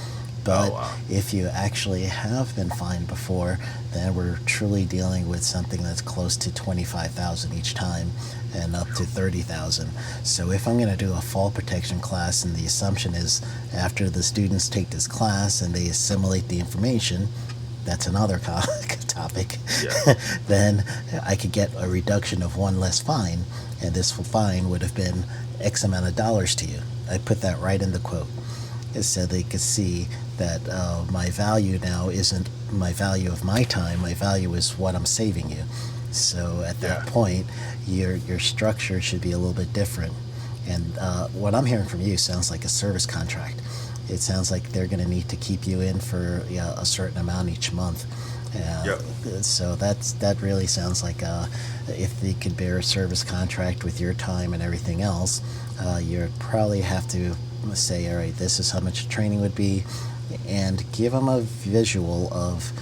But if you actually have been fined before, then we're truly dealing with something that's close to $25,000 each time and up to $30,000. So if I'm going to do a fall protection class, and the assumption is after the students take this class and they assimilate the information, that's another topic, then I could get a reduction of one less fine, and this fine would have been X amount of dollars to you. I put that right in the quote, so they could see that my value now isn't my value of my time, my value is what I'm saving you. So at that point, your structure should be a little bit different. And what I'm hearing from you sounds like a service contract. It sounds like they're going to need to keep you in for a certain amount each month. Yep. So that really sounds like if they could bear a service contract with your time and everything else, you'd probably have to say, all right, this is how much training would be, and give them a visual of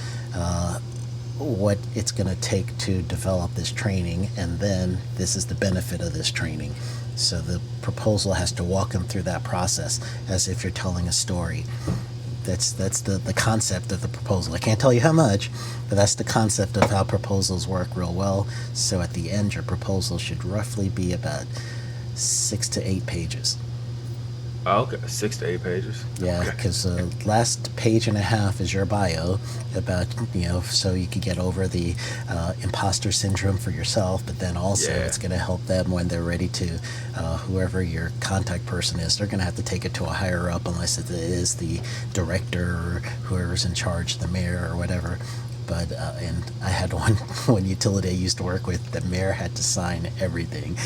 what it's going to take to develop this training, and then this is the benefit of this training. So the proposal has to walk them through that process as if you're telling a story. That's the concept of the proposal. I can't tell you how much, but that's the concept of how proposals work real well. So at the end, your proposal should roughly be about 6 to 8 pages. Oh, okay, 6 to 8 pages. Yeah, because last page and a half is your bio about, so you could get over the imposter syndrome for yourself, but then also it's going to help them when they're ready to, whoever your contact person is, they're going to have to take it to a higher up unless it is the director or whoever's in charge, the mayor or whatever. But and I had one utility I used to work with, the mayor had to sign everything.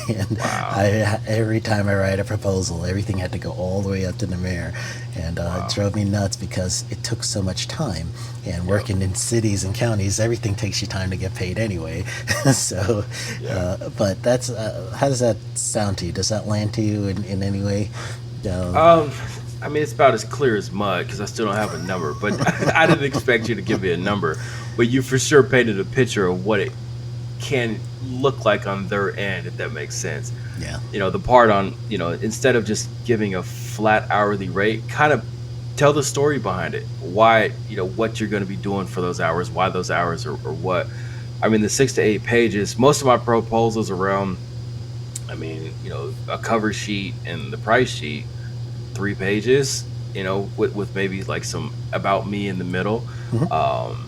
And wow. every time I write a proposal, everything had to go all the way up to the mayor. And it drove me nuts because it took so much time. And working in cities and counties, everything takes you time to get paid anyway. So, but that's, how does that sound to you? Does that land to you in any way? I mean, it's about as clear as mud because I still don't have a number, but I didn't expect you to give me a number. But you for sure painted a picture of what it can look like on their end, if that makes sense. Yeah. The part on, instead of just giving a flat hourly rate, kind of tell the story behind it. Why, what you're going to be doing for those hours, why those hours or what. I mean, the 6 to 8 pages, most of my proposals around, a cover sheet and the price sheet, 3 pages, with maybe like some about me in the middle. Mm-hmm.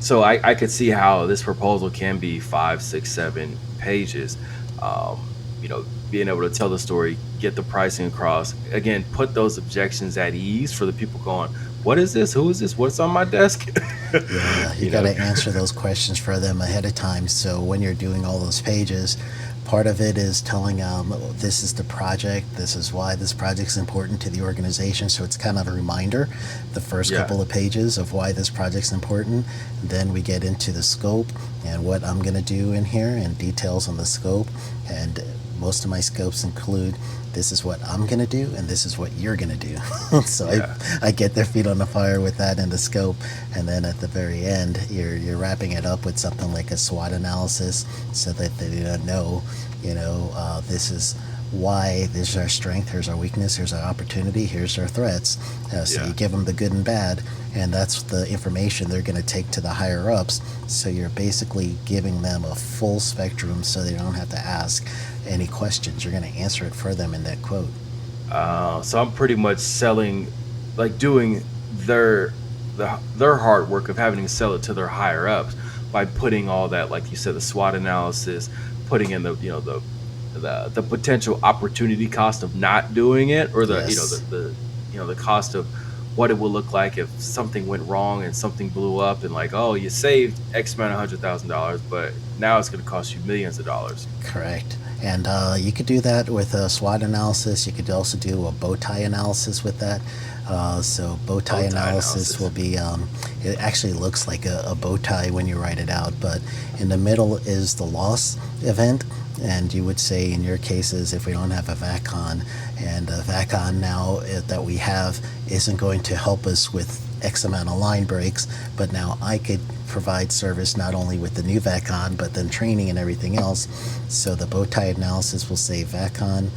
So I could see how this proposal can be 5, 6, 7 pages. Being able to tell the story, get the pricing across, again, put those objections at ease for the people going, what is this? Who is this? What's on my desk? Yeah, you got to answer those questions for them ahead of time. So when you're doing all those pages, part of it is telling them this is the project, this is why this project's important to the organization. So it's kind of a reminder, the first couple of pages of why this project's important. Then we get into the scope and what I'm going to do in here and details on the scope. And most of my scopes include this is what I'm going to do and this is what you're going to do. So I get their feet on the fire with that in the scope. And then at the very end, you're wrapping it up with something like a SWOT analysis so that they know, this is why, this is our strength, here's our weakness, here's our opportunity, here's our threats. So you give them the good and bad, and that's the information they're going to take to the higher ups. So you're basically giving them a full spectrum so they don't have to ask any questions. You're going to answer it for them in that quote. So I'm pretty much selling, like doing their hard work of having to sell it to their higher ups by putting all that, like you said, the SWOT analysis, putting in the potential opportunity cost of not doing it, or the the cost of what it would look like if something went wrong and something blew up, and like, oh, you saved X amount of $100,000, but now it's going to cost you millions of dollars. Correct. And you could do that with a SWOT analysis. You could also do a bow tie analysis with that. So bow tie analysis will be, it actually looks like a bow tie when you write it out, but in the middle is the loss event. And you would say in your cases, if we don't have a VACON, and a VACON now that we have isn't going to help us with X amount of line breaks, but now I could provide service not only with the new VACON, but then training and everything else. So the bow tie analysis will say VACON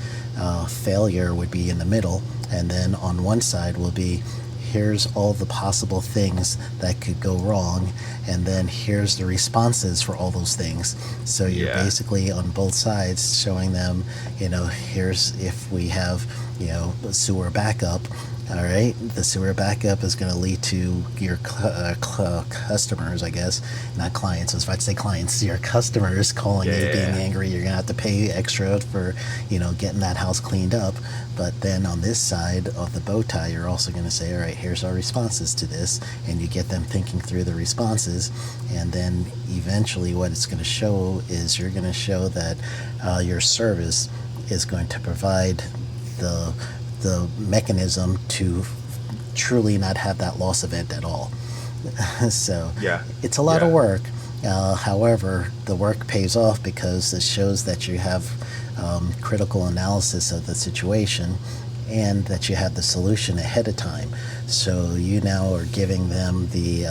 failure would be in the middle, and then on one side will be here's all the possible things that could go wrong, and then here's the responses for all those things. So you're basically on both sides showing them, here's if we have, sewer backup. All right, the sewer backup is going to lead to your customers, I guess, not clients. I was about to say clients, your customers calling you, being angry. You're going to have to pay extra for, getting that house cleaned up. But then on this side of the bow tie, you're also going to say, all right, here's our responses to this. And you get them thinking through the responses. And then eventually what it's going to show is you're going to show that your service is going to provide the mechanism to truly not have that loss event at all. So it's a lot of work. However, the work pays off because it shows that you have critical analysis of the situation and that you have the solution ahead of time. So you now are giving them the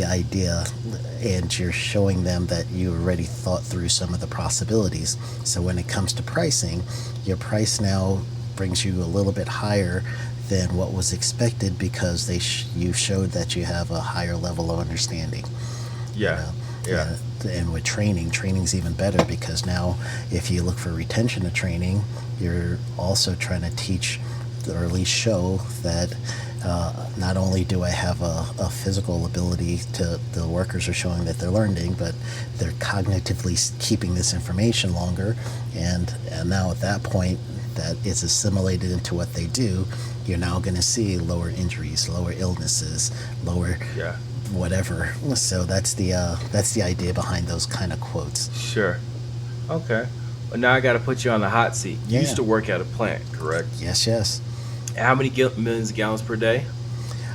idea, and you're showing them that you already thought through some of the possibilities. So when it comes to pricing, your price now brings you a little bit higher than what was expected because you showed that you have a higher level of understanding. And with training's even better, because now if you look for retention of training, you're also trying to teach, or at least show that not only do I have a physical ability to, the workers are showing that they're learning, but they're cognitively keeping this information longer, and now at that point that it's assimilated into what they do, you're now going to see lower injuries, lower illnesses, lower whatever. So that's the idea behind those kind of quotes. Sure. Okay. Well, now I got to put you on the hot seat. You used to work at a plant, correct? Yes. How many millions of gallons per day?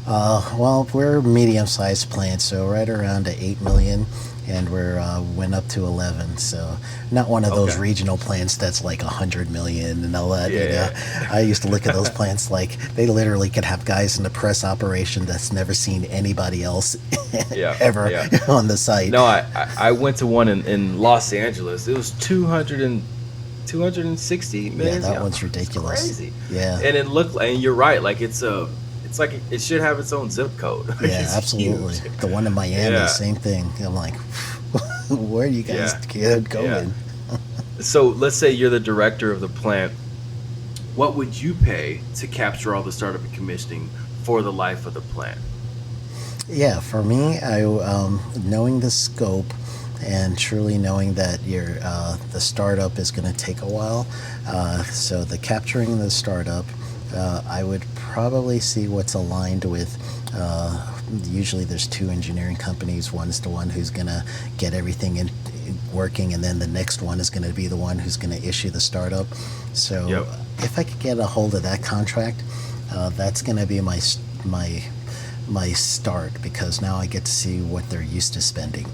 Well, we're a medium-sized plant, so right around 8 million, and we're went up to 11. So not one of those regional plants that's like 100 million and all that. You know? I used to look at those plants like they literally could have guys in the press operation that's never seen anybody else ever on the site. No, I went to one in Los Angeles. It was 260 million. Yeah, that one's ridiculous. Crazy. Yeah. And it looked like, and you're right, like it's like it should have its own zip code. Yeah, absolutely. Huge. The one in Miami, same thing. I'm like, where are you guys going? Yeah. So let's say you're the director of the plant. What would you pay to capture all the startup and commissioning for the life of the plant? Yeah, for me, knowing the scope and truly knowing that the startup is going to take a while. So the capturing the startup, I would probably see what's aligned with. Usually there's two engineering companies. One's the one who's going to get everything working, and then the next one is going to be the one who's going to issue the startup. So if I could get a hold of that contract, that's going to be my start, because now I get to see what they're used to spending.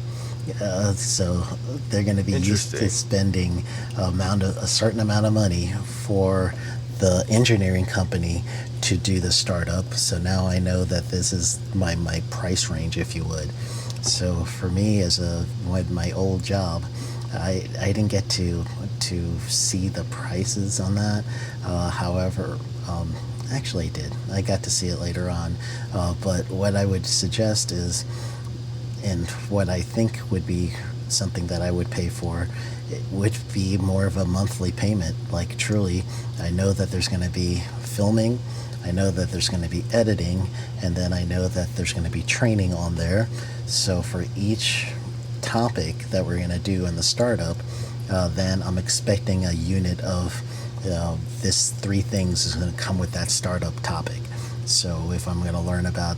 So they're going to be used to spending a certain amount of money for the engineering company to do the startup. So now I know that this is my price range, if you would. So for me, with my old job, I didn't get to see the prices on that. However, actually I did. I got to see it later on. But what I would suggest is, and what I think would be something that I would pay for, it would be more of a monthly payment. Like truly, I know that there's going to be filming, I know that there's going to be editing, and then I know that there's going to be training on there. So for each topic that we're going to do in the startup, then I'm expecting a unit of this 3 things is going to come with that startup topic. So if I'm going to learn about,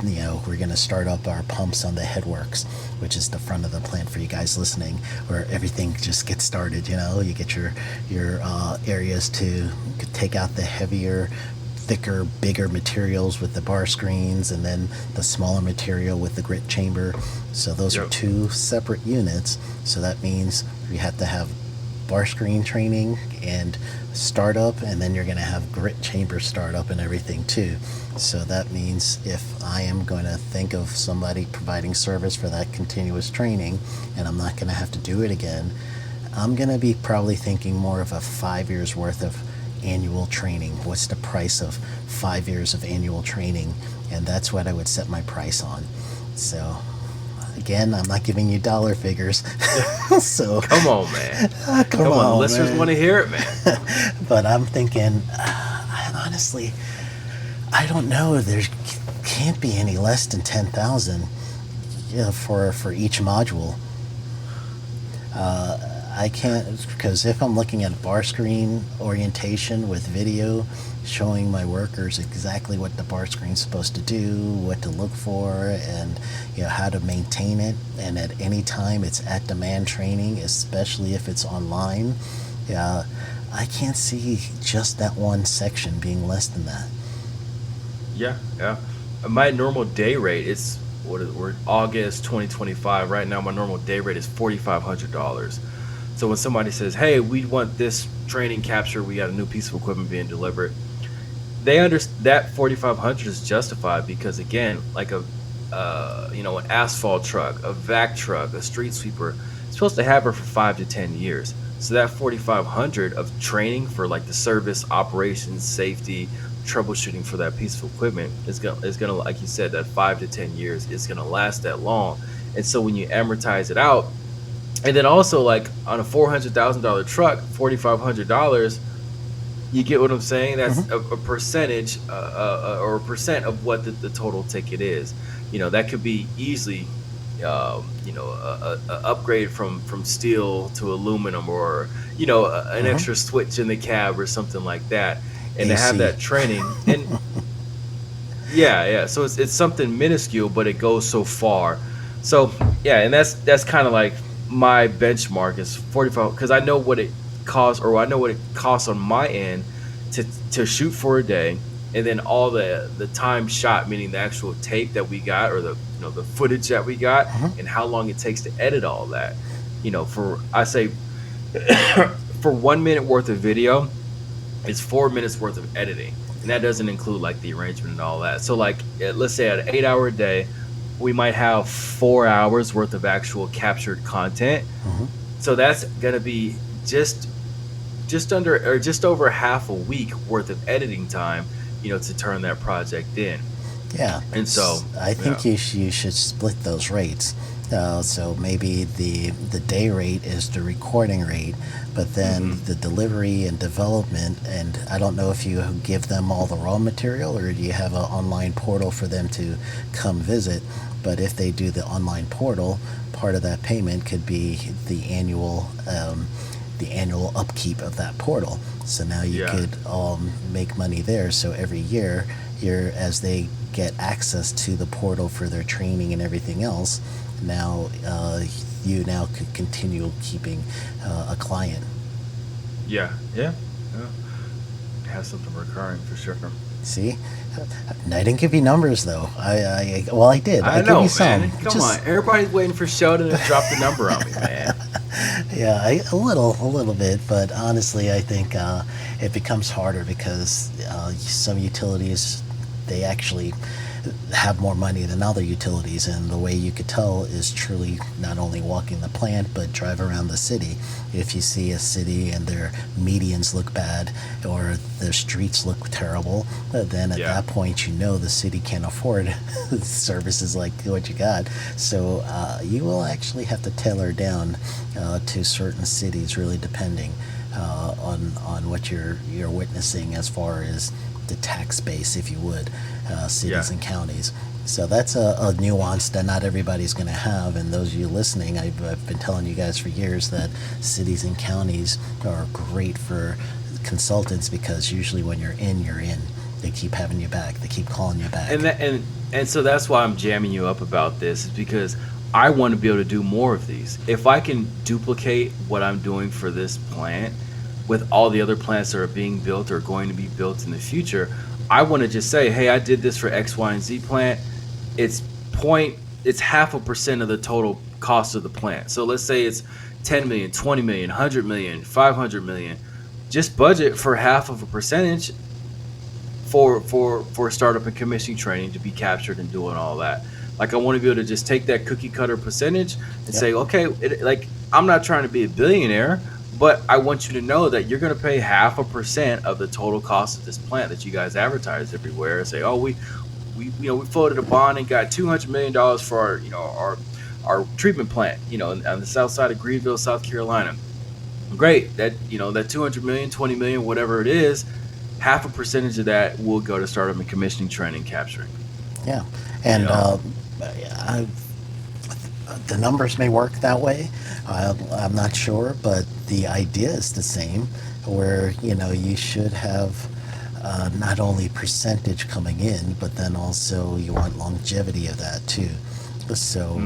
we're going to start up our pumps on the headworks, which is the front of the plant for you guys listening, where everything just gets started. You get your areas to take out the heavier, thicker, bigger materials with the bar screens, and then the smaller material with the grit chamber. So those are 2 separate units. So that means we have to have bar screen training and startup, and then you're going to have grit chamber startup and everything too. So that means if I am going to think of somebody providing service for that continuous training, and I'm not going to have to do it again, I'm going to be probably thinking more of a 5 years worth of annual training. What's the price of 5 years of annual training? And that's what I would set my price on. So again, I'm not giving you dollar figures. So come on, man. Come on, listeners want to hear it, man. But I'm thinking, honestly, I don't know. There can't be any less than 10,000 for each module. I can't, because if I'm looking at bar screen orientation with video showing my workers exactly what the bar screen's supposed to do, what to look for, and how to maintain it, and at any time it's at demand training, especially if it's online, I can't see just that one section being less than that. Yeah, yeah. My normal day rate is we're August 2025 right now. My normal day rate is $4,500. So when somebody says, "Hey, we want this training capture, we got a new piece of equipment being delivered," they understand that 4,500 is justified because, again, like an asphalt truck, a vac truck, a street sweeper, it's supposed to have her for 5 to 10 years. So that 4,500 of training for like the service, operations, safety, troubleshooting for that piece of equipment is gonna, like you said, that 5 to 10 years is gonna last that long. And so when you amortize it out, and then also like on a $400,000 truck, $4,500, you get what I'm saying? That's a percentage or a percent of what the total ticket is. That could be easily a upgrade from steel to aluminum, or an extra switch in the cab or something like that. And AC. to have that training, and so it's something minuscule, but it goes so far. So and that's kind of like my benchmark is 45, because I know what it costs, or I know what it costs on my end to shoot for a day, and then all the time shot, meaning the actual tape that we got, or the footage that we got, and how long it takes to edit all that. For 1 minute worth of video, it's 4 minutes worth of editing, and that doesn't include like the arrangement and all that. So like, let's say at an 8-hour day, we might have 4 hours worth of actual captured content. So that's gonna be just under, or just over half a week worth of editing time, to turn that project in. Yeah. And so I think you should split those rates. So maybe the day rate is the recording rate, but then the delivery and development, and I don't know if you give them all the raw material, or do you have an online portal for them to come visit. But if they do the online portal, part of that payment could be the annual upkeep of that portal. So now you could make money there. So every year, as they get access to the portal for their training and everything else, now you could continue keeping a client. Yeah. Have something recurring for sure. See, I didn't give you numbers though. I did. I know, give you some. Man. Come on, everybody's waiting for Sheldon to drop the number on me, man. Yeah, a little bit, but honestly, I think it becomes harder because some utilities, they actually have more money than other utilities, and the way you could tell is truly not only walking the plant but drive around the city. If you see a city and their medians look bad or their streets look terrible, then at that point the city can't afford services like what you got. So you will actually have to tailor down to certain cities, really depending on what you're witnessing as far as the tax base, if you would, cities and counties. So that's a nuance that not everybody's going to have. And those of you listening, I've been telling you guys for years that cities and counties are great for consultants, because usually when you're in, they keep having you back. They keep calling you back. And so that's why I'm jamming you up about this, is because I want to be able to do more of these. If I can duplicate what I'm doing for this plant with all the other plants that are being built or going to be built in the future, I want to just say, hey, I did this for X, Y, and Z plant. It's 0.5% of the total cost of the plant. So let's say it's 10 million, 20 million, 100 million, 500 million. Just budget for half of a percentage for startup and commissioning training to be captured and doing all that. Like, I want to be able to just take that cookie cutter percentage and say, okay, I'm not trying to be a billionaire, but I want you to know that you're going to pay 0.5% of the total cost of this plant that you guys advertise everywhere, and say, oh, we floated a bond and got $200 million for our treatment plant, on the south side of Greenville, South Carolina. Great. That, that 200 million, 20 million, whatever it is, 0.5% of that will go to startup and commissioning training capturing. Yeah. And The numbers may work that way. I'm not sure, but the idea is the same, where you should have not only percentage coming in, but then also you want longevity of that too. So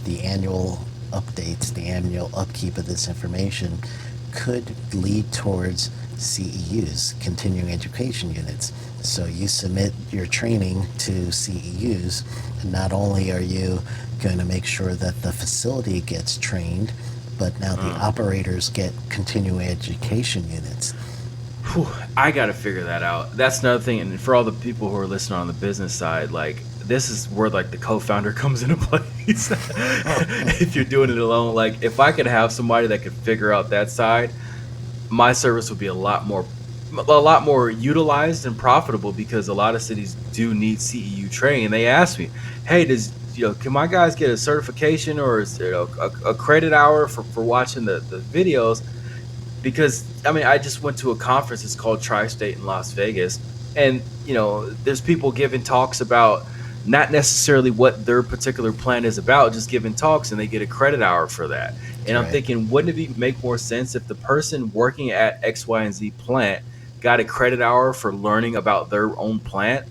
the annual updates, the annual upkeep of this information could lead towards CEUs, continuing education units. So you submit your training to CEUs, and not only are you going to make sure that the facility gets trained, but now the operators get continuing education units. Whew, I got to figure that out. That's another thing. And for all the people who are listening on the business side, like, this is where like the co-founder comes into place. If you're doing it alone, like, if I could have somebody that could figure out that side, my service would be a lot more utilized and profitable, because a lot of cities do need CEU training. And they ask me, hey, can my guys get a certification or a credit hour for watching the videos? Because I just went to a conference. It's called Tri-State in Las Vegas, and there's people giving talks about not necessarily what their particular plan is about, just giving talks, and they get a credit hour for that. And I'm thinking, wouldn't it make more sense if the person working at X, Y, and Z plant got a credit hour for learning about their own plant?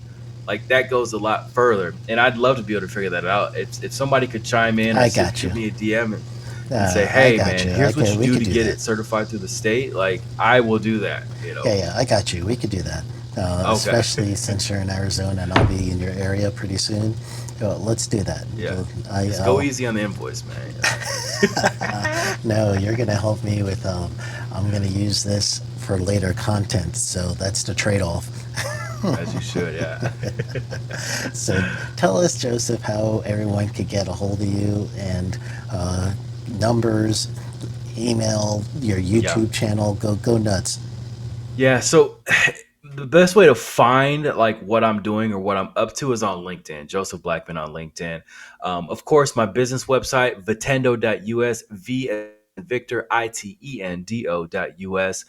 Like, that goes a lot further. And I'd love to be able to figure that out. If somebody could chime in and give me a DM and say, hey, man, here's what you do to get it certified through the state, like, I will do that. Yeah, I got you. We could do that. Especially since you're in Arizona and I'll be in your area pretty soon. Let's do that. Yeah. Just go easy on the invoice, man. No, you're going to help me with, I'm going to use this for later content. So that's the trade-off. As you should, yeah. So tell us, Joseph, how everyone could get a hold of you, and numbers, email, your YouTube channel. Go nuts. Yeah, so the best way to find like what I'm doing or what I'm up to is on LinkedIn, Joseph Blackman on LinkedIn. Of course, my business website, vitendo.us, V as in Victor, ITENDO.us.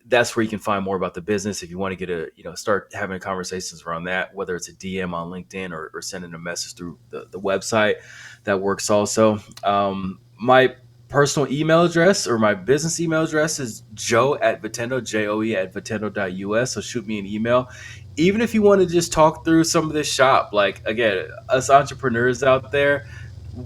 That's where you can find more about the business. If you want to get start having conversations around that, whether it's a DM on LinkedIn or sending a message through the website, that works also. My personal email address, or my business email address, is joe@vitendo, joe@vitendo.us. So shoot me an email. Even if you want to just talk through some of this shop, like, again, us entrepreneurs out there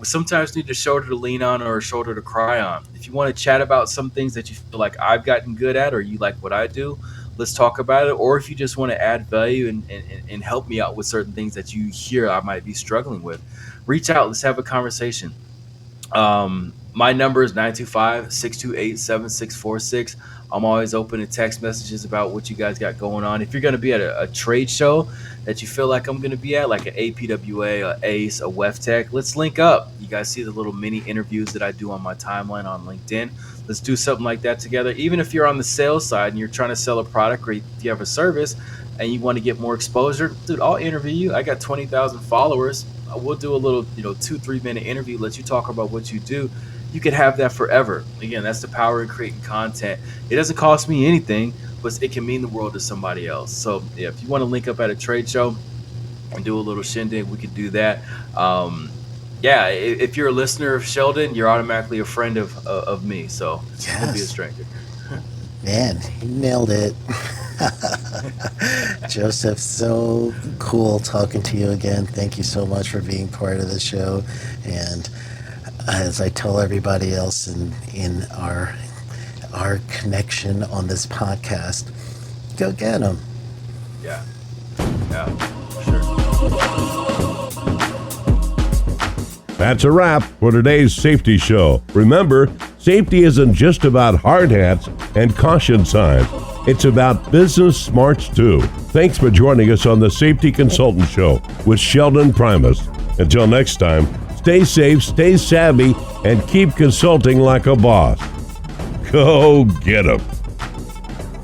sometimes need a shoulder to lean on or a shoulder to cry on. If you want to chat about some things that you feel like I've gotten good at, or you like what I do, let's talk about it. Or if you just want to add value and help me out with certain things that you hear I might be struggling with, reach out. Let's have a conversation. My number is 925-628-7646. I'm always open to text messages about what you guys got going on. If you're going to be at a trade show that you feel like I'm going to be at, like an APWA, a ACE, a WEFTEC, let's link up. You guys see the little mini interviews that I do on my timeline on LinkedIn. Let's do something like that together. Even if you're on the sales side and you're trying to sell a product, or if you have a service and you want to get more exposure, dude, I'll interview you. I got 20,000 followers. We'll do a little 2-3 minute interview, let you talk about what you do. You could have that forever. Again, that's the power of creating content. It doesn't cost me anything, but it can mean the world to somebody else. So yeah, if you want to link up at a trade show and do a little shindig, we could do that. If you're a listener of Sheldon, you're automatically a friend of me. So We'll be a stranger. Man, you nailed it. Joseph, so cool talking to you again. Thank you so much for being part of the show. And as I tell everybody else in our connection on this podcast, go get them. Yeah, sure. That's a wrap for today's safety show. Remember, safety isn't just about hard hats and caution signs. It's about business smarts too. Thanks for joining us on the Safety Consultant Show with Sheldon Primus. Until next time, stay safe, stay savvy, and keep consulting like a boss. Go get 'em.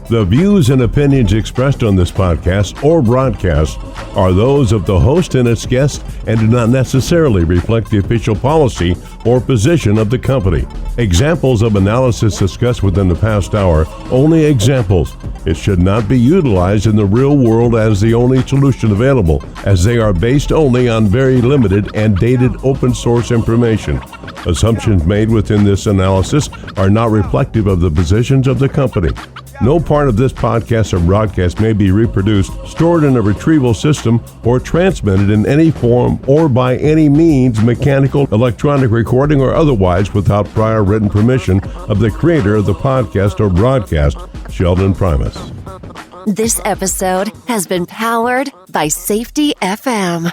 The views and opinions expressed on this podcast or broadcast are those of the host and its guests and do not necessarily reflect the official policy or position of the company. Examples of analysis discussed within the past hour, only examples. It should not be utilized in the real world as the only solution available, as they are based only on very limited and dated open source information. Assumptions made within this analysis are not reflective of the positions of the company. No part of this podcast or broadcast may be reproduced, stored in a retrieval system, or transmitted in any form or by any means, mechanical, electronic recording, or otherwise without prior written permission of the creator of the podcast or broadcast, Sheldon Primus. This episode has been powered by Safety FM.